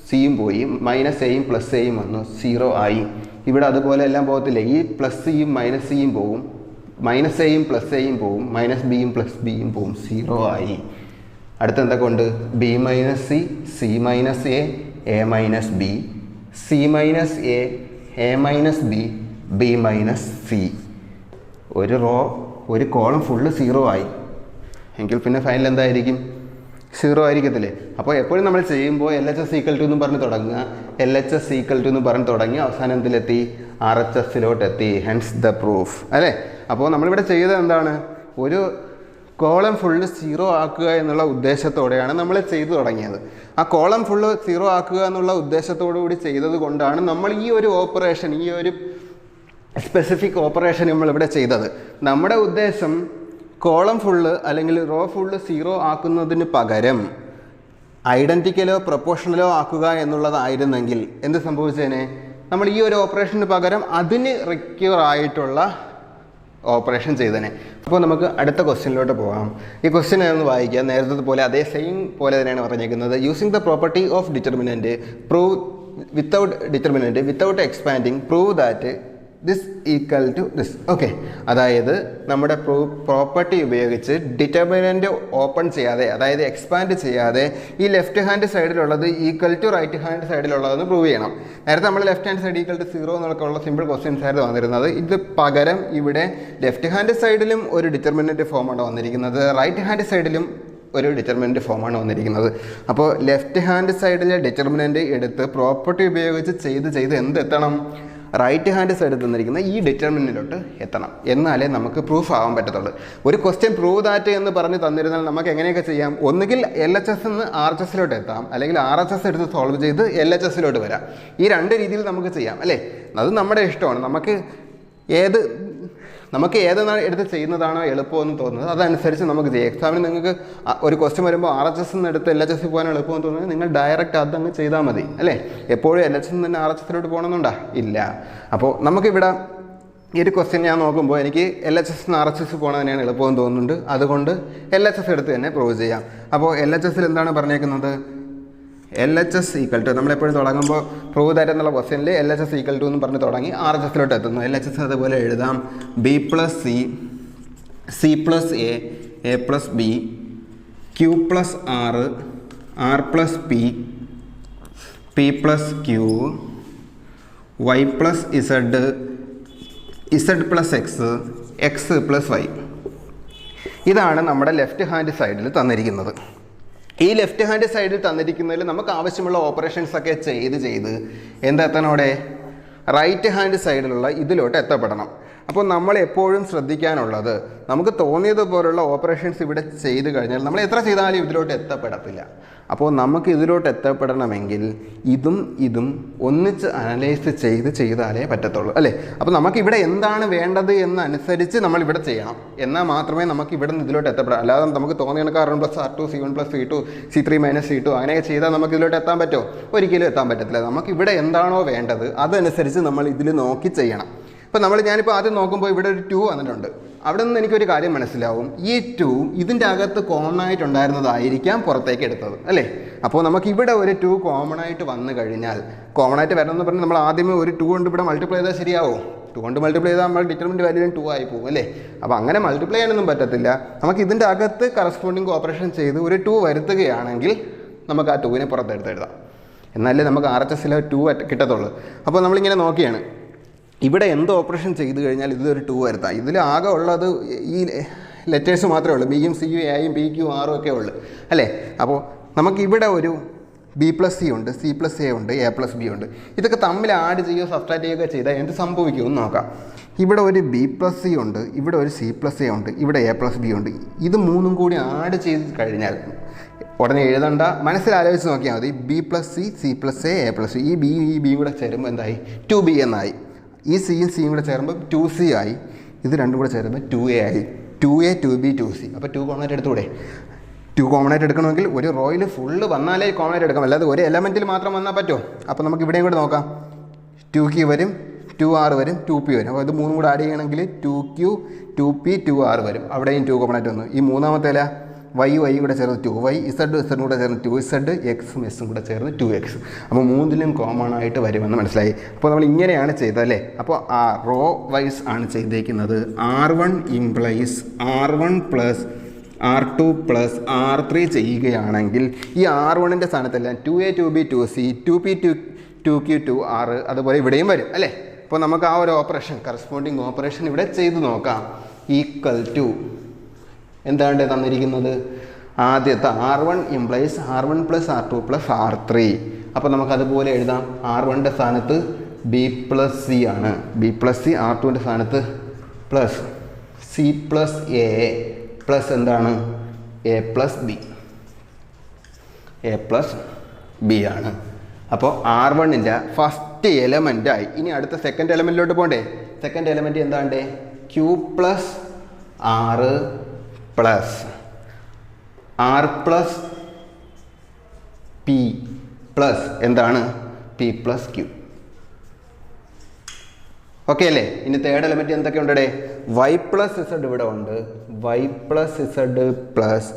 സിയും പോയി, മൈനസ് എയും പ്ലസ് എയും വന്നു, 0 ആയി. ഇവിടെ അതുപോലെ എല്ലാം പോകത്തില്ലേ, ഈ പ്ലസ് സിയും മൈനസ് സിയും പോവും, മൈനസ് എയും പ്ലസ് എയും പോവും, മൈനസ് ബിയും പ്ലസ് ബിയും പോവും, 0 ആയി. അടുത്ത എന്തൊക്കെ ഉണ്ട്? B minus C, C minus A minus B, C minus A minus B, B minus C. ഒരു കോളം ഫുള്ള് 0 ആയി. എങ്കിൽ പിന്നെ ഫൈനൽ എന്തായിരിക്കും? 0 ആയിരിക്കത്തില്ലേ. അപ്പോൾ എപ്പോഴും നമ്മൾ ചെയ്യുമ്പോൾ LHS ഈക്വൽ ടു എന്ന് പറഞ്ഞ് തുടങ്ങുക, LHS ഈക്വൽ ടു എന്ന് പറഞ്ഞ് തുടങ്ങി അവസാനം എന്തിലെത്തി? RHSലോട്ടെത്തി. ഹെൻസ് ദ പ്രൂഫ് അല്ലേ. അപ്പോൾ നമ്മളിവിടെ ചെയ്തത് എന്താണ്? ഒരു കോളം ഫുള്ള് 0 ആക്കുക എന്നുള്ള ഉദ്ദേശത്തോടെയാണ് നമ്മൾ ചെയ്തു തുടങ്ങിയത്. ആ കോളം ഫുള്ള് 0 ആക്കുക എന്നുള്ള ഉദ്ദേശത്തോടു കൂടി ചെയ്തത് കൊണ്ടാണ് നമ്മൾ ഈ ഒരു ഓപ്പറേഷൻ, ഈ ഒരു സ്പെസിഫിക് ഓപ്പറേഷൻ നമ്മളിവിടെ ചെയ്തത്. നമ്മുടെ ഉദ്ദേശം കോളം ഫുള്ള് അല്ലെങ്കിൽ റോ ഫുള്ള് 0 ആക്കുന്നതിന് പകരം ഐഡൻറ്റിക്കലോ പ്രൊപ്പോർഷണലോ ആക്കുക എന്നുള്ളതായിരുന്നെങ്കിൽ എന്ത് സംഭവിച്ചേനെ? നമ്മൾ ഈ ഒരു ഓപ്പറേഷന് പകരം അതിന് റിക്വയർ ആയിട്ടുള്ള ഓപ്പറേഷൻ ചെയ്തേനെ. അപ്പോൾ നമുക്ക് അടുത്ത ക്വസ്റ്റ്യനിലോട്ട് പോകാം. ഈ ക്വസ്റ്റ്യൻ ഒന്ന് വായിക്കാം. നേരത്തെ പോലെ അതേ സെയിം പോലെ തന്നെയാണ് പറഞ്ഞിരിക്കുന്നത്. Using the property of determinant prove without expanding prove that this equal to this. Okay, അതായത് നമ്മുടെ പ്രോപ്പർട്ടി ഉപയോഗിച്ച് ഡിറ്റർമിനൻറ്റ് ഓപ്പൺ ചെയ്യാതെ, അതായത് എക്സ്പാൻഡ് ചെയ്യാതെ ഈ ലെഫ്റ്റ് ഹാൻഡ് സൈഡിലുള്ളത് ഈക്വൽ ടു റൈറ്റ് ഹാൻഡ് സൈഡിലുള്ളതെന്ന് പ്രൂവ് ചെയ്യണം. നേരത്തെ നമ്മൾ left hand side equal to 0 എന്നൊക്കെ ഉള്ള സിമ്പിൾ ക്വസ്റ്റ്യൻസ് ആയിരുന്നു വന്നിരുന്നത്. ഇത് പകരം ഇവിടെ ലെഫ്റ്റ് ഹാൻഡ് സൈഡിലും ഒരു ഡിറ്റർമിനൻറ്റ് ഫോമാണ് വന്നിരിക്കുന്നത്, റൈറ്റ് ഹാൻഡ് സൈഡിലും ഒരു ഡിറ്റർമിനൻറ്റ് ഫോമാണ് വന്നിരിക്കുന്നത്. അപ്പോൾ ലെഫ്റ്റ് ഹാൻഡ് സൈഡിലെ ഡിറ്റർമിനൻറ്റ് എടുത്ത് പ്രോപ്പർട്ടി ഉപയോഗിച്ച് ചെയ്ത് എന്തെത്തണം, റൈറ്റ് ഹാൻഡ് സൈഡിൽ തന്നിരിക്കുന്ന ഈ ഡിറ്റർമിനൻറ്റിലോട്ട് എത്തണം. എന്നാലേ നമുക്ക് പ്രൂഫ് ആവാൻ പറ്റത്തുള്ളൂ. ഒരു ക്വസ്റ്റ്യൻ പ്രൂവ് ദാറ്റ് എന്ന് പറഞ്ഞ് തന്നിരുന്നാൽ നമുക്ക് എങ്ങനെയൊക്കെ ചെയ്യാം, ഒന്നുകിൽ LHS നിന്ന് RHSലോട്ട് എത്താം, അല്ലെങ്കിൽ RHS എടുത്ത് സോൾവ് ചെയ്ത് LHSലോട്ട് വരാം. ഈ രണ്ട് രീതിയിൽ നമുക്ക് ചെയ്യാം അല്ലേ. അത് നമ്മുടെ ഇഷ്ടമാണ്. നമുക്ക് ഏതെന്നാണ് എടുത്ത് ചെയ്യുന്നതാണോ എളുപ്പമെന്ന് തോന്നുന്നത് അതനുസരിച്ച് നമുക്ക് ചെയ്യാം. എക്സാമിന് നിങ്ങൾക്ക് ഒരു ക്വസ്റ്റ്യൻ വരുമ്പോൾ RHS നിന്ന് എടുത്ത് LHS പോകാൻ എളുപ്പമെന്ന് തോന്നുന്നത് നിങ്ങൾ ഡയറക്റ്റ് അതങ്ങ് ചെയ്താൽ മതി അല്ലേ. എപ്പോഴും LHS നിന്ന് തന്നെ RHSലോട്ട് പോകണമെന്നുണ്ടോ? ഇല്ല. അപ്പോൾ നമുക്കിവിടെ ഈ ഒരു ക്വസ്റ്റ്യൻ ഞാൻ നോക്കുമ്പോൾ എനിക്ക് LHS നിന്ന് RHS പോകണം തന്നെയാണ് എളുപ്പമെന്ന് തോന്നുന്നുണ്ട്. അതുകൊണ്ട് LHS എടുത്ത് തന്നെ പ്രൂവ് ചെയ്യാം. അപ്പോൾ LHSൽ എന്താണ് പറഞ്ഞേക്കുന്നത്, LHS ഈക്വൽ ടു, നമ്മളെപ്പോഴും തുടങ്ങുമ്പോൾ പ്രൂവ് ദാറ്റ് എന്നുള്ള ക്വസ്റ്റ്യനിൽ LHS ഈക്വൽ ടു എന്ന് പറഞ്ഞ് തുടങ്ങി RHSലോട്ട് എത്തുന്നു. LHS അതുപോലെ എഴുതാം B + C, C + A + B, Q + R, R + P, P + Q, Y + Z, Z + X, X + Y. ഇതാണ് നമ്മുടെ ലെഫ്റ്റ് ഹാൻഡ് സൈഡിൽ തന്നിരിക്കുന്നത്. ഈ ലെഫ്റ്റ് ഹാൻഡ് സൈഡിൽ തന്നിരിക്കുന്നതിൽ നമുക്ക് ആവശ്യമുള്ള ഓപ്പറേഷൻസ് ഒക്കെ ചെയ്ത് എന്തെത്തനോടെ റൈറ്റ് ഹാൻഡ് സൈഡിലുള്ള ഇതിലോട്ട് എത്തപ്പെടണം. അപ്പോൾ നമ്മൾ എപ്പോഴും ശ്രദ്ധിക്കാനുള്ളത്, നമുക്ക് തോന്നിയതുപോലുള്ള ഓപ്പറേഷൻസ് ഇവിടെ ചെയ്ത് കഴിഞ്ഞാൽ നമ്മൾ എത്ര ചെയ്താലും ഇതിലോട്ട് എത്തപ്പെടത്തില്ല. അപ്പോൾ നമുക്ക് ഇതിലോട്ട് എത്തപ്പെടണമെങ്കിൽ ഇതും ഒന്നിച്ച് അനലൈസ് ചെയ്താലേ പറ്റത്തുള്ളൂ അല്ലേ. അപ്പോൾ നമുക്കിവിടെ എന്താണ് വേണ്ടത് എന്നനുസരിച്ച് നമ്മൾ ഇവിടെ ചെയ്യണം. എന്നാൽ മാത്രമേ നമുക്ക് ഇവിടെ നിന്ന് ഇതിലോട്ട് എത്തപ്പെടാം. അല്ലാതെ നമുക്ക് തോന്നിയ R1 + R2 C1 + C2 C3 - C2 അങ്ങനെയൊക്കെ ചെയ്താൽ നമുക്ക് ഇതിലോട്ട് എത്താൻ പറ്റുമോ? ഒരിക്കലും എത്താൻ പറ്റത്തില്ല. നമുക്ക് ഇവിടെ എന്താണോ വേണ്ടത് അതനുസരിച്ച് നമ്മൾ ഇതിൽ നോക്കി ചെയ്യണം. ഇപ്പോൾ ഞാനിപ്പോൾ ആദ്യം നോക്കുമ്പോൾ ഇവിടെ ഒരു 2 വന്നിട്ടുണ്ട്. അവിടെ നിന്ന് എനിക്കൊരു കാര്യം മനസ്സിലാവും, ഈ 2 ഇതിൻ്റെ അകത്ത് കോമൺ ആയിട്ടുണ്ടായിരുന്നതായിരിക്കാം പുറത്തേക്ക് എടുത്തത് അല്ലേ. അപ്പോൾ നമുക്കിവിടെ ഒരു 2 കോമൺ ആയിട്ട് വന്നു കഴിഞ്ഞാൽ, കോമൺ ആയിട്ട് വരണമെന്ന് പറഞ്ഞാൽ നമ്മൾ ആദ്യമേ ഒരു 2 കൊണ്ട് ഇവിടെ മൾട്ടിപ്ലൈ ചെയ്താൽ ശരിയാവും. 2 കൊണ്ട് മൾട്ടിപ്ലൈ ചെയ്താൽ നമ്മൾ ഡിറ്റർമിനൻറ്റ് വാല്യൂ 2 ആയി പോകും അല്ലേ. അപ്പോൾ അങ്ങനെ മൾട്ടിപ്ലൈ ചെയ്യാനൊന്നും പറ്റത്തില്ല. നമുക്ക് ഇതിൻ്റെ അകത്ത് കറസ്പോണ്ടിങ് ഓപ്പറേഷൻ ചെയ്ത് ഒരു 2 വരുത്തുകയാണെങ്കിൽ നമുക്ക് ആ 2നെ പുറത്തെടുത്ത് എഴുതാം. എന്നാലേ നമുക്ക് RHSലെ 2 കിട്ടത്തുള്ളൂ. അപ്പോൾ നമ്മളിങ്ങനെ നോക്കിയാണ്, ഇവിടെ എന്ത് ഓപ്പറേഷൻ ചെയ്ത് കഴിഞ്ഞാൽ ഇതൊരു 2 വരുത്താം. ഇതിൽ ആകെ ഉള്ളത് ഈ ലെറ്റേഴ്സ് മാത്രമേ ഉള്ളൂ. ബിയും സിയും എയും പി ക്യു ആറും ഒക്കെ ഉള്ളു അല്ലേ. അപ്പോൾ നമുക്കിവിടെ ഒരു B + C ഉണ്ട്, C + A ഉണ്ട്, A + B ഉണ്ട്. ഇതൊക്കെ തമ്മിൽ ആഡ് ചെയ്യുകയോ സബ്സ്ട്രാക്ട് ചെയ്യുകയോ ചെയ്താൽ എന്ത് സംഭവിക്കുമെന്ന് നോക്കാം. ഇവിടെ ഒരു B + C ഉണ്ട്, ഇവിടെ ഒരു C + A ഉണ്ട്, ഇവിടെ A + B ഉണ്ട്. ഇത് മൂന്നും കൂടി ആഡ് ചെയ്ത് കഴിഞ്ഞാൽ ഉടനെ എഴുതണ്ട, മനസ്സിലാലോചിച്ച് നോക്കിയാൽ മതി. B + C, C + A, A + B. ഈ ബിയും കൂടെ ചേരുമ്പോൾ എന്തായി? 2B എന്നായി. ഈ സിയും സിയും കൂടെ ചേരുമ്പോൾ 2C ആയി. ഇത് രണ്ടും കൂടെ ചേരുമ്പോൾ 2A ആയി. 2A 2B 2C. അപ്പോൾ 2 കോമൺ ആയിട്ട് എടുത്തൂടെ? 2 കോമൺ ആയിട്ട് എടുക്കണമെങ്കിൽ ഒരു റോയിൽ ഫുള്ള് വന്നാലേ കോമൺ ആയിട്ട് എടുക്കാം, അല്ലാതെ ഒരു എലമെൻറ്റിൽ മാത്രം വന്നാൽ പറ്റുമോ? അപ്പോൾ നമുക്ക് ഇവിടെയും കൂടെ നോക്കാം. 2Q വരും, 2R വരും, 2P വരും. അപ്പോൾ ഇത് മൂന്നും കൂടെ ആഡ് ചെയ്യണമെങ്കിൽ 2Q 2P 2R വരും. അവിടെയും 2 കോമൺ ആയിട്ട് വന്നു. ഈ മൂന്നാമത്തെ ഇല Y കൂടെ ചേർന്ന് 2Y, Z കൂടെ ചേർന്ന് 2Z, Xും Sഉം കൂടെ ചേർന്ന് 2X. അപ്പോൾ മൂന്നിലും കോമൺ ആയിട്ട് വരുമെന്ന് മനസ്സിലായി. അപ്പോൾ നമ്മൾ ഇങ്ങനെയാണ് ചെയ്തത് അല്ലേ. അപ്പോൾ ആ റോ വൈസ് ആണ് ചെയ്തേക്കുന്നത്. R1 = R1 + R2 + R3 ചെയ്യുകയാണെങ്കിൽ ഈ R1ൻ്റെ സ്ഥാനത്തെല്ലാം 2A 2B 2C 2P 2Q 2R അതുപോലെ ഇവിടെയും വരും അല്ലേ. അപ്പോൾ നമുക്ക് ആ ഒരു ഓപ്പറേഷൻ, കറസ്പോണ്ടിങ് ഓപ്പറേഷൻ ഇവിടെ ചെയ്ത് നോക്കാം. ഈക്വൽ ടു എന്താണ് തന്നിരിക്കുന്നത്? ആദ്യത്തെ R1 = R1 + R2 + R3. അപ്പോൾ നമുക്കതുപോലെ എഴുതാം. R1ൻ്റെ സ്ഥാനത്ത് B + C ആണ്, B + C. R2ൻ്റെ സ്ഥാനത്ത് പ്ലസ് C + A പ്ലസ് എന്താണ്? A + B, A + B ആണ്. അപ്പോൾ R1ൻ്റെ ഫസ്റ്റ് എലമെൻ്റായി. ഇനി അടുത്ത സെക്കൻഡ് എലമെൻറ്റിലോട്ട് പോകണ്ടേ? സെക്കൻഡ് എലമെൻറ്റ് എന്താണ്ട്? Q + R plus R + P plus എന്താണ്? P + Q. ഓക്കെ അല്ലേ. ഇനി തേർഡ് എലമെൻറ്റ് എന്തൊക്കെ ഉണ്ടേ? വൈ പ്ലസ് ഇസഡ് ഇവിടെ ഉണ്ട്, Y plus Z plus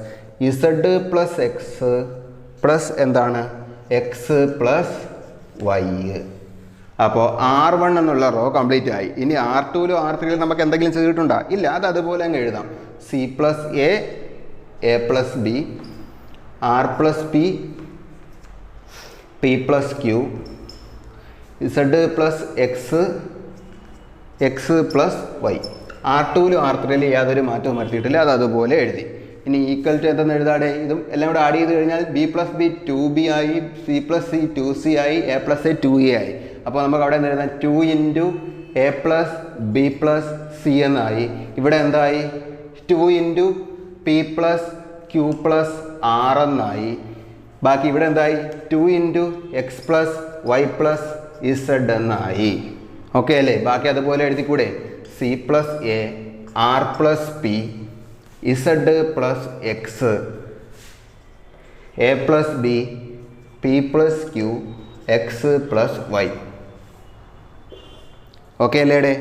Z plus X plus എന്താണ് എക്സ് പ്ലസ് വൈ. അപ്പോൾ R1 എന്നുള്ള റോ കംപ്ലീറ്റ് ആയി. ഇനി R2ലും R3ലും നമുക്ക് എന്തെങ്കിലും ചെയ്തിട്ടുണ്ടോ? ഇല്ല, അത് അതുപോലെ അങ്ങ് എഴുതാം. C plus A plus B, R plus P, P plus Q, Z plus X, X plus Y. R2ലും R3ലും യാതൊരു മാറ്റവും വരുത്തിയിട്ടില്ല, അത് അതുപോലെ എഴുതി. ഇനി ഈക്വൽ ടു എന്തെന്ന് എഴുതാടെ? ഇതും എല്ലാം കൂടെ ആഡ് ചെയ്ത് കഴിഞ്ഞാൽ ബി പ്ലസ് ബി 2b ആയി, സി പ്ലസ് സി 2c ആയി, എ പ്ലസ് എ 2a ആയി. അപ്പോൾ നമുക്ക് അവിടെ നിന്ന് എഴുതാം 2 into A plus B plus C എന്നായി. ഇവിടെ എന്തായി? 2 into P plus Q plus R എന്നായി. ബാക്കി ഇവിടെ എന്തായി? 2 into X plus Y plus Z എന്നായി. ഓക്കെ അല്ലേ? ബാക്കി അതുപോലെ എഴുതിക്കൂടെ? C plus A, R plus P, Z plus X, A plus B, P plus Q, X plus Y. Okay അല്ലേടെ?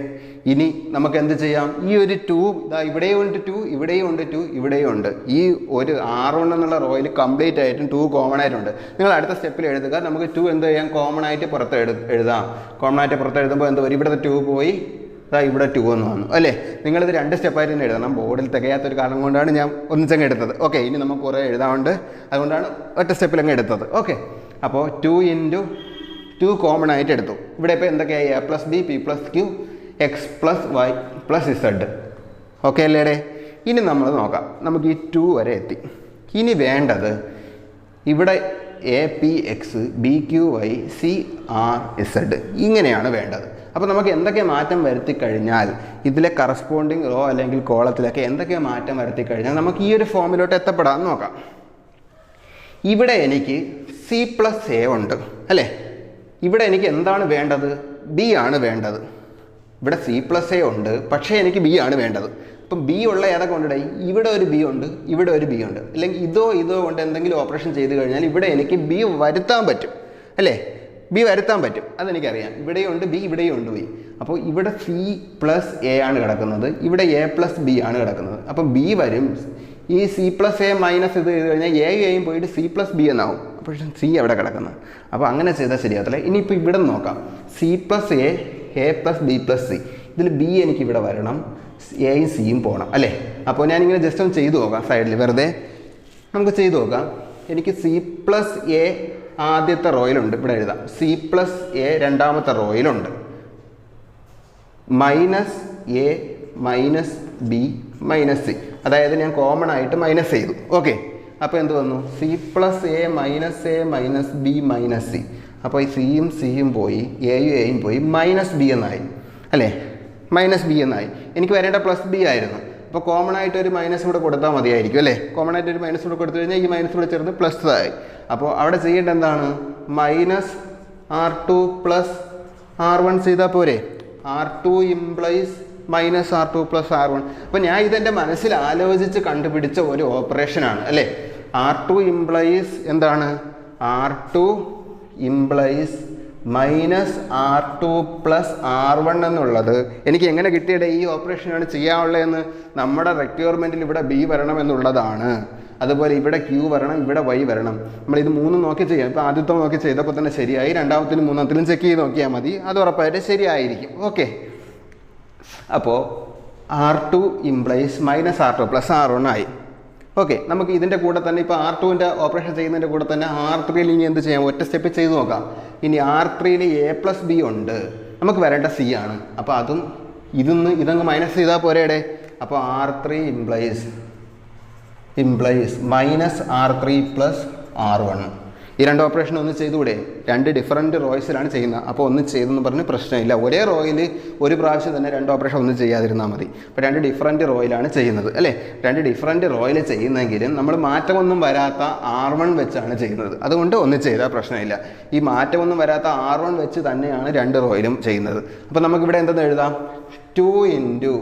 ഇനി നമുക്ക് എന്ത് ചെയ്യാം? ഈ ഒരു 2 ഇതാ ഇവിടെയും ഉണ്ട്, 2 ഇവിടെയും ഉണ്ട്, 2 ഇവിടെയും ഉണ്ട്. ഈ ഒരു R1 എന്നുള്ള റോയിൽ കംപ്ലീറ്റ് ആയിട്ടും 2 കോമൺ ആയിട്ടുണ്ട്. നിങ്ങൾ അടുത്ത സ്റ്റെപ്പിൽ എഴുതുക. നമുക്ക് 2 എന്ത് ചെയ്യാം? കോമൺ ആയിട്ട് പുറത്ത് എഴുതാം. കോമൺ ആയിട്ട് പുറത്ത് എഴുതുമ്പോൾ എന്ത് വരും? ഇവിടുത്തെ 2 പോയി, അതാ ഇവിടെ 2 എന്ന് വന്നു അല്ലേ? നിങ്ങളിത് 2 സ്റ്റെപ്പായിട്ട് തന്നെ എഴുതണം. ബോർഡിൽ തികയാത്തൊരു കാരണം കൊണ്ടാണ് ഞാൻ ഒന്നിച്ചങ്ങ് എടുത്തത്. ഓക്കെ, ഇനി നമുക്ക് കുറേ എഴുതാറുണ്ട്, അതുകൊണ്ടാണ് ഒറ്റ സ്റ്റെപ്പിലങ്ങ് എടുത്തത്. ഓക്കെ, അപ്പോൾ 2 ഇൻറ്റു 2 കോമൺ ആയിട്ട് എടുത്തു. ഇവിടെ ഇപ്പോൾ എന്തൊക്കെയായി? A plus B, P plus Q, X plus Y plus Z. Okay അല്ലേടെ? ഇനി നമ്മൾ നോക്കാം. നമുക്ക് ഈ 2 വരെ എത്തി. ഇനി വേണ്ടത് ഇവിടെ A P X, B Q Y, C R Z ഇങ്ങനെയാണ് വേണ്ടത്. അപ്പോൾ നമുക്ക് എന്തൊക്കെ മാറ്റം വരുത്തി കഴിഞ്ഞാൽ ഇതിലെ കറസ്പോണ്ടിങ് റോ അല്ലെങ്കിൽ കോളത്തിലൊക്കെ എന്തൊക്കെ മാറ്റം വരുത്തി കഴിഞ്ഞാൽ നമുക്ക് ഈ ഒരു ഫോമിലോട്ട് എത്തപ്പെടാൻ നോക്കാം. ഇവിടെ എനിക്ക് സി പ്ലസ് എ ഉണ്ട് അല്ലേ? ഇവിടെ എനിക്ക് എന്താണ് വേണ്ടത്? ബി ആണ് വേണ്ടത്. ഇവിടെ സി പ്ലസ് എ ഉണ്ട്, പക്ഷേ എനിക്ക് ബി ആണ് വേണ്ടത്. അപ്പം ബി ഉള്ള ഏതൊക്കെ ഉണ്ട്? ഇവിടെ ഒരു ബി ഉണ്ട്, ഇവിടെ ഒരു ബി ഉണ്ട്. അല്ലെങ്കിൽ ഇതോ കൊണ്ട് എന്തെങ്കിലും ഓപ്പറേഷൻ ചെയ്ത് കഴിഞ്ഞാൽ ഇവിടെ എനിക്ക് ബി വരുത്താൻ പറ്റും അല്ലേ? ബി വരുത്താൻ പറ്റും, അതെനിക്കറിയാം. ഇവിടെയും ഉണ്ട് ബി, ഇവിടെയും ഉണ്ട് ബി. അപ്പോൾ ഇവിടെ സി പ്ലസ് എ ആണ് കിടക്കുന്നത്, ഇവിടെ എ പ്ലസ് ബി ആണ് കിടക്കുന്നത്. അപ്പം ബി വരും. ഈ സി പ്ലസ് എ മൈനസ് ഇത് ചെയ്ത് കഴിഞ്ഞാൽ എയും പോയിട്ട് സി പ്ലസ് ബി എന്നാവും. അപ്പോൾ സി എവിടെ കിടക്കുന്നത്? അപ്പോൾ അങ്ങനെ ചെയ്താൽ ശരിയാകത്തില്ല. ഇനിയിപ്പോൾ ഇവിടെ നോക്കാം. C plus A plus B plus C. ഇതിൽ ബി എനിക്ക് ഇവിടെ വരണം, എയും സിയും പോകണം അല്ലേ? അപ്പോൾ ഞാനിങ്ങനെ ജസ്റ്റ് ഒന്ന് ചെയ്തു നോക്കാം. സൈഡിൽ വെറുതെ നമുക്ക് ചെയ്തു നോക്കാം. എനിക്ക് സി പ്ലസ് എ ആദ്യത്തെ റോയിലുണ്ട്, ഇവിടെ എഴുതാം. സി പ്ലസ് എ രണ്ടാമത്തെ റോയിലുണ്ട്. Minus A minus B minus C, അതായത് ഞാൻ കോമൺ ആയിട്ട് മൈനസ് ചെയ്തു. ഓക്കെ, അപ്പോൾ എന്ത് വന്നു? C plus A minus B minus C. അപ്പോൾ ഈ സിയും സിയും പോയി, എയും പോയി, മൈനസ് ബി എന്നായി അല്ലേ? മൈനസ് ബി എന്നായി. എനിക്ക് വരേണ്ട പ്ലസ് ബി ആയിരുന്നു. അപ്പോൾ കോമൺ ആയിട്ട് ഒരു മൈനസ് കൂടെ കൊടുത്താൽ മതിയായിരിക്കും അല്ലേ? കോമൺ ആയിട്ട് ഒരു മൈനസ് കൂടെ കൊടുത്തു കഴിഞ്ഞാൽ ഈ മൈനസ് കൂടെ ചേർന്ന് പ്ലസ് ആയി. അപ്പോൾ അവിടെ ചെയ്യേണ്ട എന്താണ്? മൈനസ് R2 പ്ലസ് R1 ചെയ്താൽ പോരെ? R2 implies minus R2 plus R1. അപ്പോൾ ഞാൻ ഇതെൻ്റെ മനസ്സിൽ ആലോചിച്ച് കണ്ടുപിടിച്ച ഒരു ഓപ്പറേഷനാണ് അല്ലേ? R2 ഇംപ്ലൈസ് എന്താണ്? R2 implies minus R2 plus R1 എന്നുള്ളത് എനിക്ക് എങ്ങനെ കിട്ടിയത്? ഈ ഓപ്പറേഷനാണ് ചെയ്യാനുള്ളതെന്ന് നമ്മുടെ റിക്വയർമെൻറ്റിൽ ഇവിടെ ബി വരണം എന്നുള്ളതാണ്. അതുപോലെ ഇവിടെ ക്യൂ വരണം, ഇവിടെ വൈ വരണം. നമ്മളിത് 3 നോക്കി ചെയ്യാം. ഇപ്പോൾ ആദ്യത്തെ നോക്കി ചെയ്തപ്പോൾ തന്നെ ശരിയായി. രണ്ടാമത്തിലും മൂന്നാമത്തിലും ചെക്ക് ചെയ്ത് നോക്കിയാൽ മതി, അത് ഉറപ്പായിട്ട് ശരിയായിരിക്കും. ഓക്കെ, അപ്പോൾ R2 implies minus R2 plus R1 ആയി. ഓക്കെ, നമുക്ക് ഇതിൻ്റെ കൂടെ തന്നെ ഇപ്പോൾ R2ൻ്റെ ഓപ്പറേഷൻ ചെയ്യുന്നതിൻ്റെ കൂടെ തന്നെ R3യിൽ ഇനി എന്ത് ചെയ്യാം? ഒറ്റ സ്റ്റെപ്പ് ചെയ്ത് നോക്കാം. ഇനി R3യിൽ എ പ്ലസ് ബി ഉണ്ട്, നമുക്ക് വരേണ്ട സി ആണ്. അപ്പോൾ അതും ഇതങ്ങ് മൈനസ് ചെയ്താൽ പോരേടെ? അപ്പോൾ R3 implies minus R3 plus R1. ഈ രണ്ട് ഓപ്പറേഷൻ ഒന്ന് ചെയ്തുകൂടെ? 2 ഡിഫറൻറ്റ് റോയ്സിലാണ് ചെയ്യുന്നത്. അപ്പോൾ ഒന്ന് ചെയ്തെന്ന് പറഞ്ഞ് പ്രശ്നമില്ല. ഒരേ റോയിൽ ഒരു പ്രാവശ്യം തന്നെ 2 ഓപ്പറേഷൻ ഒന്നും ചെയ്യാതിരുന്നാൽ മതി. അപ്പോൾ 2 ഡിഫറൻറ്റ് റോയിലാണ് ചെയ്യുന്നത് അല്ലേ? 2 ഡിഫറൻറ്റ് റോയിൽ ചെയ്യുന്നെങ്കിലും നമ്മൾ മാറ്റമൊന്നും വരാത്ത R1 വെച്ചാണ് ചെയ്യുന്നത്. അതുകൊണ്ട് ഒന്ന് ചെയ്താൽ പ്രശ്നമില്ല. ഈ മാറ്റമൊന്നും വരാത്ത R1 വെച്ച് തന്നെയാണ് 2 റോയിലും ചെയ്യുന്നത്. അപ്പോൾ നമുക്കിവിടെ എന്തെന്ന് എഴുതാം? 2 ഇൻറ്റു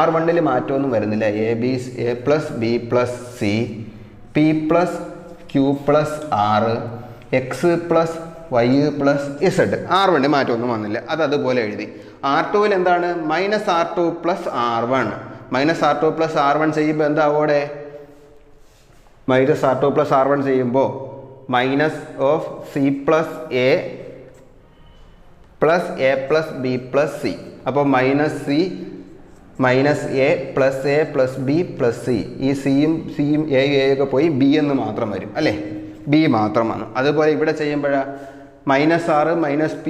R1ൽ മാറ്റമൊന്നും വരുന്നില്ല. A plus B plus C, P plus Q plus R, X plus Y plus Z. R1 മാറ്റമൊന്നും വന്നില്ല, അതുപോലെ എഴുതി. R2 എന്താണ്? -R2 + R1. -R2 + R1 ചെയ്യുമ്പോൾ എന്താവോടെ? -R2 + R1 ചെയ്യുമ്പോൾ -C + A + A + B + C. അപ്പോൾ -C -A + A + B + C. ഈ സിയും എയൊക്കെ പോയി B എന്ന് മാത്രം വരും അല്ലേ? B മാത്രം വന്നു. അതുപോലെ ഇവിടെ ചെയ്യുമ്പോഴാണ് -R -P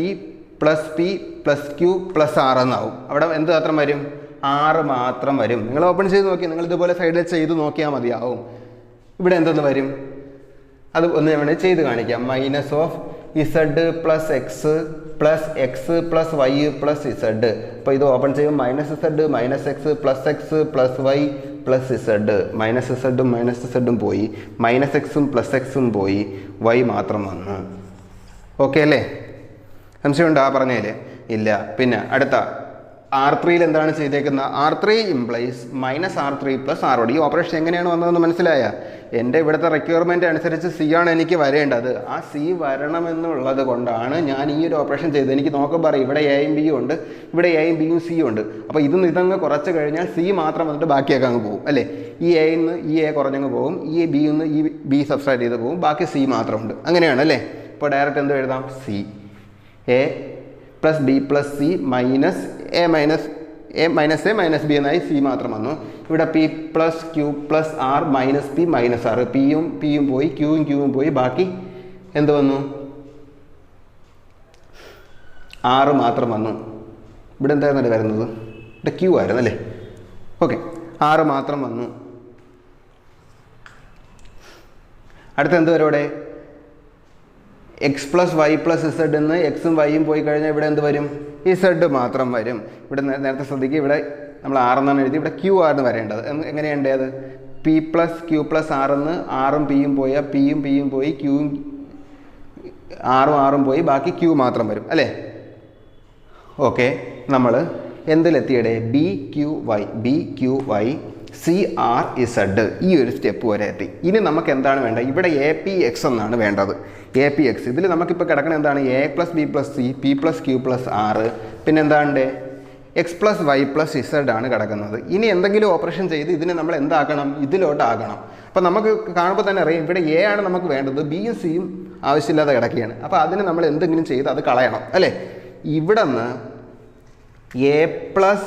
+ P + Q + R എന്നാവും. അവിടെ എന്ത് മാത്രം വരും? R മാത്രം വരും. നിങ്ങൾ ഓപ്പൺ ചെയ്ത് നോക്കി, നിങ്ങൾ ഇതുപോലെ സൈഡിൽ ചെയ്ത് നോക്കിയാൽ മതിയാവും. ഇവിടെ എന്തെന്ന് വരും? അത് ഒന്ന് ഞാൻ ചെയ്ത് കാണിക്കാം. -Z + X + X + Y + Z. അപ്പോൾ ഇത് ഓപ്പൺ ചെയ്യുമ്പോൾ -Z -X + X + Y + Z. -Z പോയി, -X + X പോയി, Y മാത്രം വന്നു. ഓക്കെ അല്ലേ? സംശയമുണ്ടോ പറഞ്ഞതിൽ? ഇല്ല. പിന്നെ അടുത്ത R3 എന്താണ് ചെയ്തേക്കുന്നത്? R3 implies -R3 + R1. ഈ ഓപ്പറേഷൻ എങ്ങനെയാണ് വന്നതെന്ന് മനസ്സിലായ? എൻ്റെ ഇവിടുത്തെ റിക്വയർമെൻറ്റ് അനുസരിച്ച് C ആണ് എനിക്ക് വരേണ്ടത്. ആ C വരണമെന്നുള്ളത് കൊണ്ടാണ് ഞാൻ ഈ ഒരു ഓപ്പറേഷൻ ചെയ്തത്. എനിക്ക് നോക്കുമ്പോൾ പറയും ഇവിടെ എയും ബിയും ഉണ്ട്, ഇവിടെ എയും ബിയും സിയും ഉണ്ട്. അപ്പോൾ ഇതങ്ങ് കുറച്ച് കഴിഞ്ഞാൽ C മാത്രം വന്നിട്ട് ബാക്കിയൊക്കെ അങ്ങ് പോകും അല്ലേ? ഈ എയിൽ നിന്ന് ഈ എ കുറഞ്ഞങ്ങ് പോകും, ഈ ബിയിൽ നിന്ന് ഈ ബി സബ്സ്ട്രാക്ട് ചെയ്ത് പോകും, ബാക്കി C മാത്രമുണ്ട്. അങ്ങനെയാണ് അല്ലേ? അപ്പോൾ ഡയറക്റ്റ് എന്ത് എഴുതാം? C A + B + C - A - B എന്നായി. C മാത്രം വന്നു. ഇവിടെ P + Q + R - P - R. പിയും പോയി, Qയും പോയി, ബാക്കി എന്ത് വന്നു? R മാത്രം വന്നു. ഇവിടെ എന്തായിരുന്നല്ലേ വരുന്നത്? ഇവിടെ Q ആയിരുന്നു അല്ലേ? ഓക്കെ, R മാത്രം വന്നു. അടുത്ത എന്ത് വരും ഇവിടെ? X + Y + Z എന്ന് എക്സും വൈയും പോയി കഴിഞ്ഞാൽ ഇവിടെ എന്ത് വരും? Z മാത്രം വരും. ഇവിടെ നേരത്തെ ശ്രദ്ധിക്കുക, ഇവിടെ നമ്മൾ R എന്നാണ് എഴുതി, ഇവിടെ Q ആണ് വരേണ്ടത്. എങ്ങനെയുണ്ട് അത്? P + Q + R എന്ന് Rഉം Pയും പോയാൽ Pയും പോയി, Qയും Rഉം പോയി, ബാക്കി Q മാത്രം വരും അല്ലേ? ഓക്കെ, നമ്മൾ എന്തിലെത്തിയടെ? BQY CRZ ഈ ഒരു സ്റ്റെപ്പ് വരെ എത്തി. ഇനി നമുക്ക് എന്താണ് വേണ്ടത്? ഇവിടെ APX എന്നാണ് വേണ്ടത്. APX ഇതിൽ നമുക്കിപ്പോൾ കിടക്കണം എന്താണ്? A + B + C P + Q + R. പിന്നെ എന്താണ്? X + Y + Z ആണ് കിടക്കുന്നത്. ഇനി എന്തെങ്കിലും ഓപ്പറേഷൻ ചെയ്ത് ഇതിനെ നമ്മൾ എന്താക്കണം? ഇതിലോട്ടാക്കണം. അപ്പോൾ നമുക്ക് കാണുമ്പോൾ തന്നെ അറിയാം ഇവിടെ A ആണ് നമുക്ക് വേണ്ടത്, Bയും Cയും ആവശ്യമില്ലാതെ കിടക്കുകയാണ്. അപ്പോൾ അതിന് നമ്മൾ എന്തെങ്കിലും ചെയ്ത് അത് കളയണം അല്ലേ? ഇവിടെ നിന്ന് A +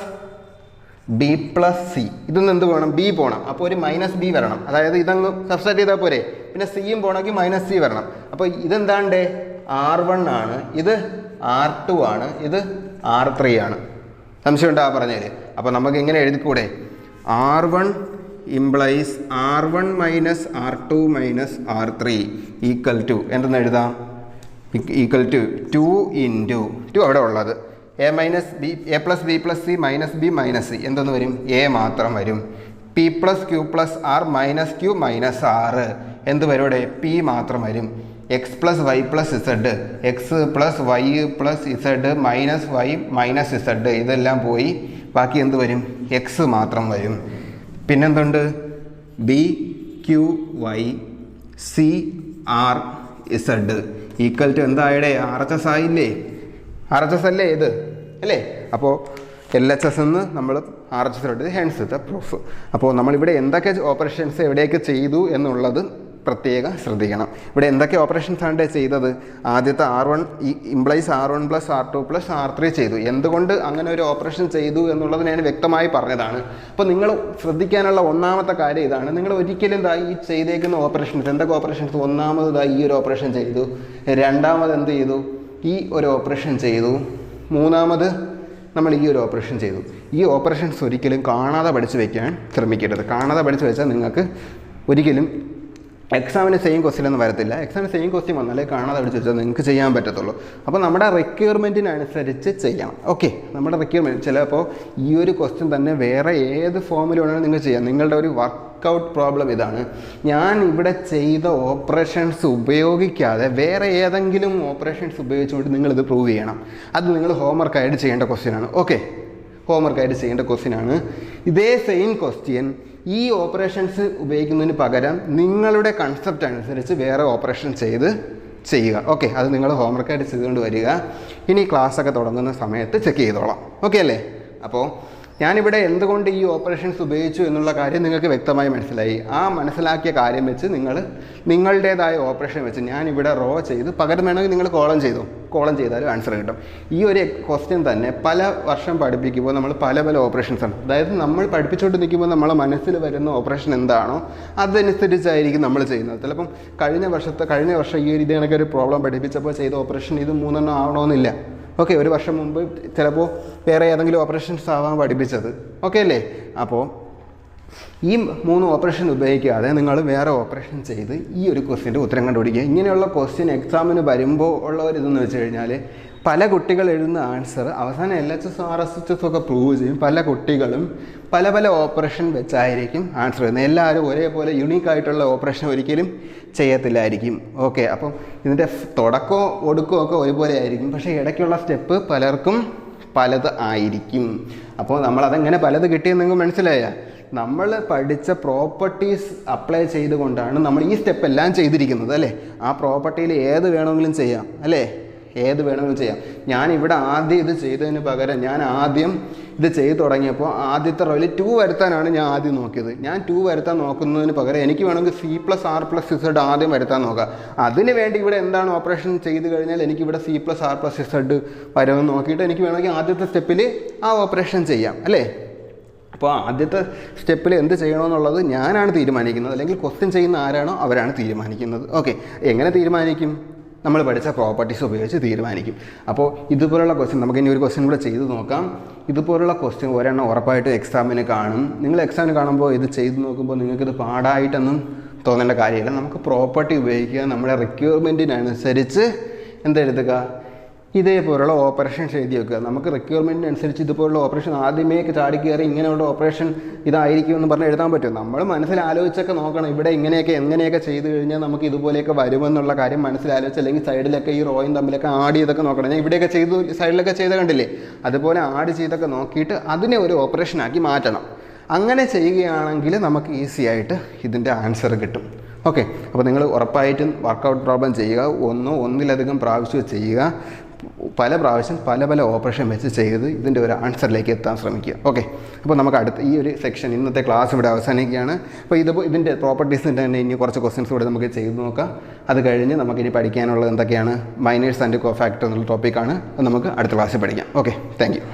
B + C ഇതൊന്നും എന്ത് വേണം? B പോകണം. അപ്പോൾ ഒരു -B വരണം. അതായത് ഇതങ്ങ് സബ്സ്ട്രാക്ട് ചെയ്താൽ പോരെ. പിന്നെ Cയും പോകണമെങ്കിൽ -C വരണം. അപ്പോൾ ഇതെന്താണ്ട്? R1 ആണ്, ഇത് R2 ആണ്, ഇത് R3 ആണ്. സംശയമുണ്ടോ ആ പറഞ്ഞാൽ? അപ്പോൾ നമുക്ക് ഇങ്ങനെ എഴുതിക്കൂടെ? R1 implies R1 - R2 - R3 = എന്തെന്ന് എഴുതാം? = 2 × 2 അവിടെ ഉള്ളത് A - B A + B + C - B - C എന്തെന്ന് വരും? A മാത്രം വരും. P + Q + R - Q - R എന്ത് വരും ഇവിടെ? P മാത്രം വരും. X + Y + Z X + Y + Z -Y - Z ഇതെല്ലാം പോയി, ബാക്കി എന്ത് വരും? X മാത്രം വരും. പിന്നെന്തുണ്ട്? BQY CRZ = എന്തായുടെ? RHS ആയില്ലേ? RHS അല്ലേ ഇത് അല്ലേ? അപ്പോൾ LHS എന്ന് നമ്മൾ RHS ഹെൻസ് ദ പ്രൂഫ്. അപ്പോൾ നമ്മളിവിടെ എന്തൊക്കെ ഓപ്പറേഷൻസ് എവിടെയൊക്കെ ചെയ്തു എന്നുള്ളത് പ്രത്യേകം ശ്രദ്ധിക്കണം. ഇവിടെ എന്തൊക്കെ ഓപ്പറേഷൻസ് ആണ് ചെയ്തത്? ആദ്യത്തെ R1 implies R1 + R2 + R3 ചെയ്തു. എന്തുകൊണ്ട് അങ്ങനെ ഒരു ഓപ്പറേഷൻ ചെയ്തു എന്നുള്ളത് ഞാൻ വ്യക്തമായി പറഞ്ഞതാണ്. അപ്പോൾ നിങ്ങൾ ശ്രദ്ധിക്കാനുള്ള ഒന്നാമത്തെ കാര്യം ഇതാണ്. നിങ്ങൾ ഒരിക്കലും ഈ ചെയ്തേക്കുന്ന ഓപ്പറേഷൻസ് എന്തൊക്കെ ഓപ്പറേഷൻസ്? ഒന്നാമത് ഈ ഒരു ഓപ്പറേഷൻ ചെയ്തു, രണ്ടാമത് എന്ത് ചെയ്തു? ഈ ഒരു ഓപ്പറേഷൻ ചെയ്തു, മൂന്നാമത് നമ്മൾ ഈ ഒരു ഓപ്പറേഷൻ ചെയ്തു. ഈ ഓപ്പറേഷൻസ് ഒരിക്കലും കാണാതെ പഠിച്ച് വയ്ക്കാൻ ശ്രമിക്കരുത്. കാണാതെ പഠിച്ച് വെച്ചാൽ നിങ്ങൾക്ക് ഒരിക്കലും എക്സാമിന് സെയിം ക്വസ്റ്റ്യൻ ഒന്നും വരത്തില്ല. എക്സാമിന് സെയിം ക്വസ്റ്റ്യൻ വന്നാലേ കാണാതെ പഠിച്ച് വെച്ചാൽ നിങ്ങൾക്ക് ചെയ്യാൻ പറ്റത്തുള്ളൂ. അപ്പോൾ നമ്മുടെ റിക്വയർമെൻറ്റിനനുസരിച്ച് ചെയ്യണം. ഓക്കെ, നമ്മുടെ റിക്വയർമെൻറ്റ് ചിലപ്പോൾ ഈ ഒരു ക്വസ്റ്റ്യൻ തന്നെ വേറെ ഏത് ഫോമിൽ വേണമെങ്കിലും നിങ്ങൾ ചെയ്യാം. നിങ്ങളുടെ ഒരു വർക്കൗട്ട് പ്രോബ്ലം ഇതാണ്, ഞാൻ ഇവിടെ ചെയ്ത ഓപ്പറേഷൻസ് ഉപയോഗിക്കാതെ വേറെ ഏതെങ്കിലും ഓപ്പറേഷൻസ് ഉപയോഗിച്ചുകൊണ്ട് നിങ്ങളിത് പ്രൂവ് ചെയ്യണം. അത് നിങ്ങൾ ഹോംവർക്കായിട്ട് ചെയ്യേണ്ട ക്വസ്റ്റ്യനാണ്. ഓക്കെ, ഹോംവർക്കായിട്ട് ചെയ്യേണ്ട ക്വസ്റ്റ്യനാണ്. ഇതേ സെയിം ക്വസ്റ്റ്യൻ ഈ ഓപ്പറേഷൻസ് ഉപയോഗിക്കുന്നതിന് പകരം നിങ്ങളുടെ കൺസെപ്റ്റ് അനുസരിച്ച് വേറെ ഓപ്പറേഷൻ ചെയ്ത് ചെയ്യുക. ഓക്കെ, അത് നിങ്ങൾ ഹോംവർക്കായിട്ട് ചെയ്തുകൊണ്ട് വരിക. ഇനി ക്ലാസ്സൊക്കെ തുടങ്ങുന്ന സമയത്ത് ചെക്ക് ചെയ്തോളാം. ഓക്കെ അല്ലേ? അപ്പോൾ ഞാനിവിടെ എന്തുകൊണ്ട് ഈ ഓപ്പറേഷൻസ് ഉപയോഗിച്ചു എന്നുള്ള കാര്യം നിങ്ങൾക്ക് വ്യക്തമായി മനസ്സിലായി. ആ മനസ്സിലാക്കിയ കാര്യം വെച്ച് നിങ്ങൾ നിങ്ങളുടേതായ ഓപ്പറേഷൻ വെച്ച് ഞാനിവിടെ റോ ചെയ്ത് പകരം വേണമെങ്കിൽ നിങ്ങൾ കോളം ചെയ്താലും ആൻസർ കിട്ടും. ഈ ഒരു ക്വസ്റ്റ്യൻ തന്നെ പല വർഷം പഠിപ്പിക്കുമ്പോൾ നമ്മൾ പല ഓപ്പറേഷൻസാണ്, അതായത് നമ്മൾ പഠിപ്പിച്ചുകൊണ്ട് നിൽക്കുമ്പോൾ നമ്മളെ മനസ്സിൽ വരുന്ന ഓപ്പറേഷൻ എന്താണോ അതനുസരിച്ചായിരിക്കും നമ്മൾ ചെയ്യുന്നത്. ചിലപ്പം കഴിഞ്ഞ വർഷം ഈ ഒരു ഇത് കണക്കൊരു പ്രോബ്ലം പഠിപ്പിച്ചപ്പോൾ ചെയ്ത ഓപ്പറേഷൻ ഇത് 3 ആവണമെന്നില്ല. ഓക്കെ, ഒരു വർഷം മുമ്പ് ചിലപ്പോൾ വേറെ ഏതെങ്കിലും ഓപ്പറേഷൻസ് ആവാൻ പഠിപ്പിച്ചത്. ഓക്കെ അല്ലേ? അപ്പോൾ ഈ 3 ഓപ്പറേഷൻ ഉപയോഗിക്കാതെ നിങ്ങൾ വേറെ ഓപ്പറേഷൻ ചെയ്ത് ഈ ഒരു ക്വസ്റ്റ്യൻ്റെ ഉത്തരം കണ്ടുപിടിക്കുക. ഇങ്ങനെയുള്ള ക്വസ്റ്റ്യൻ എക്സാമിന് വരുമ്പോൾ ഉള്ള ഒരു ഇതെന്ന് വെച്ച് കഴിഞ്ഞാൽ പല കുട്ടികൾ എഴുതുന്ന ആൻസർ അവസാനം LHS RSHS ഒക്കെ പ്രൂവ് ചെയ്യും. പല കുട്ടികളും പല ഓപ്പറേഷൻ വെച്ചായിരിക്കും ആൻസർ ചെയ്യുന്നത്. എല്ലാവരും ഒരേപോലെ യുണീക്കായിട്ടുള്ള ഓപ്പറേഷൻ ഒരിക്കലും ചെയ്യത്തില്ലായിരിക്കും. ഓക്കെ, അപ്പം ഇതിൻ്റെ തുടക്കമോ ഒടുക്കമോ ഒക്കെ ഒരുപോലെ ആയിരിക്കും, പക്ഷേ ഇടയ്ക്കുള്ള സ്റ്റെപ്പ് പലർക്കും പലത് ആയിരിക്കും. അപ്പോൾ നമ്മളതെങ്ങനെ പലത് കിട്ടിയെന്ന് നിങ്ങൾക്ക് മനസ്സിലായ? നമ്മൾ പഠിച്ച പ്രോപ്പർട്ടീസ് അപ്ലൈ ചെയ്തുകൊണ്ടാണ് നമ്മൾ ഈ സ്റ്റെപ്പ് എല്ലാം ചെയ്തിരിക്കുന്നത് അല്ലേ? ആ പ്രോപ്പർട്ടിയിൽ ഏത് വേണമെങ്കിലും ചെയ്യാം അല്ലേ? ഏത് വേണമെങ്കിലും ചെയ്യാം. ഞാനിവിടെ ആദ്യം ഇത് ചെയ്തതിന് പകരം ഞാൻ ആദ്യം ഇത് ചെയ്ത് തുടങ്ങിയപ്പോൾ ആദ്യത്തെ റോയിൽ 2 വരുത്താനാണ് ഞാൻ ആദ്യം നോക്കിയത്. ഞാൻ 2 വരുത്താൻ നോക്കുന്നതിന് പകരം എനിക്ക് വേണമെങ്കിൽ C+R+Z ആദ്യം വരുത്താൻ നോക്കാം. അതിന് വേണ്ടി ഇവിടെ എന്താണ് ഓപ്പറേഷൻ ചെയ്ത് കഴിഞ്ഞാൽ എനിക്കിവിടെ C+R+Z വരുമെന്ന് നോക്കിയിട്ട് എനിക്ക് വേണമെങ്കിൽ ആദ്യത്തെ സ്റ്റെപ്പിൽ ആ ഓപ്പറേഷൻ ചെയ്യാം അല്ലേ? അപ്പോൾ ആദ്യത്തെ സ്റ്റെപ്പിൽ എന്ത് ചെയ്യണമെന്നുള്ളത് ഞാനാണ് തീരുമാനിക്കുന്നത്, അല്ലെങ്കിൽ ക്വസ്റ്റ്യൻ ചെയ്യുന്ന ആരാണോ അവരാണ് തീരുമാനിക്കുന്നത്. ഓക്കെ, എങ്ങനെ തീരുമാനിക്കും? നമ്മൾ പഠിച്ച പ്രോപ്പർട്ടീസ് ഉപയോഗിച്ച് തീരുമാനിക്കും. അപ്പോൾ ഇതുപോലുള്ള ക്വസ്റ്റ്യൻ നമുക്ക് ഇനി ഒരു ക്വസ്റ്റ്യൻ കൂടെ ചെയ്ത് നോക്കാം. ഇതുപോലുള്ള ക്വസ്റ്റ്യൻ ഒരെണ്ണം ഉറപ്പായിട്ടും എക്സാമിന് കാണും. നിങ്ങൾ എക്സാമിന് കാണുമ്പോൾ ഇത് ചെയ്ത് നോക്കുമ്പോൾ നിങ്ങൾക്കിത് പാടായിട്ടൊന്നും തോന്നേണ്ട കാര്യമില്ല. നമുക്ക് പ്രോപ്പർട്ടി ഉപയോഗിക്കുക, നമ്മുടെ റിക്വയർമെൻറ്റിനനുസരിച്ച് എന്തെഴുതുക, ഇതേപോലുള്ള ഓപ്പറേഷൻ എഴുതി വെക്കുക. നമുക്ക് റിക്വയർമെൻറ്റിനനുസരിച്ച് ഇതുപോലുള്ള ഓപ്പറേഷൻ ആദ്യമേ ചാടി കയറി ഇങ്ങനെയുള്ള ഓപ്പറേഷൻ ഇതായിരിക്കും എന്ന് പറഞ്ഞ് എഴുതാൻ പറ്റും. നമ്മൾ മനസ്സിലാലോചിച്ചൊക്കെ നോക്കണം, ഇവിടെ എങ്ങനെയൊക്കെ ചെയ്ത് കഴിഞ്ഞാൽ നമുക്ക് ഇതുപോലെയൊക്കെ വരുമെന്നുള്ള കാര്യം മനസ്സിലാലോചിച്ച്, അല്ലെങ്കിൽ സൈഡിലൊക്കെ ഈ റോയും തമ്മിലൊക്കെ ആഡ് ചെയ്തൊക്കെ നോക്കണം. ഞാൻ ഇവിടെയൊക്കെ ചെയ്തു സൈഡിലൊക്കെ ചെയ്ത് കണ്ടില്ലേ, അതുപോലെ ആഡ് ചെയ്തൊക്കെ നോക്കിയിട്ട് അതിനെ ഒരു ഓപ്പറേഷനാക്കി മാറ്റണം. അങ്ങനെ ചെയ്യുകയാണെങ്കിൽ നമുക്ക് ഈസി ആയിട്ട് ഇതിൻ്റെ ആൻസർ കിട്ടും. ഓക്കെ, അപ്പോൾ നിങ്ങൾ ഉറപ്പായിട്ടും വർക്കൗട്ട് പ്രോബ്ലം ചെയ്യുക. ഒന്നിലധികം പ്രാവശ്യം ചെയ്യുക. പല പ്രാവശ്യം പല ഓപ്പറേഷൻ വെച്ച് ചെയ്ത് ഇതിൻ്റെ ഒരു ആൻസറിലേക്ക് എത്താൻ ശ്രമിക്കുക. ഓക്കെ, അപ്പോൾ നമുക്ക് അടുത്ത ഈ ഒരു സെക്ഷൻ ഇന്നത്തെ ക്ലാസ് ഇവിടെ അവസാനിക്കുകയാണ്. അപ്പോൾ ഇതിൻ്റെ പ്രോപ്പർട്ടീസിൻ്റെ തന്നെ ഇനി കുറച്ച് ക്വസ്റ്റ്യൻസ് കൂടെ നമുക്ക് ചെയ്ത് നോക്കാം. അത് കഴിഞ്ഞ് നമുക്കിനി പഠിക്കാനുള്ളത് എന്തൊക്കെയാണ്? മൈനേഴ്സ് ആൻഡ് കോഫാക്ടർ എന്നുള്ള ടോപ്പിക്കാണ്. അത് നമുക്ക് അടുത്ത ക്ലാസ്സിൽ പഠിക്കാം. Okay, thank you.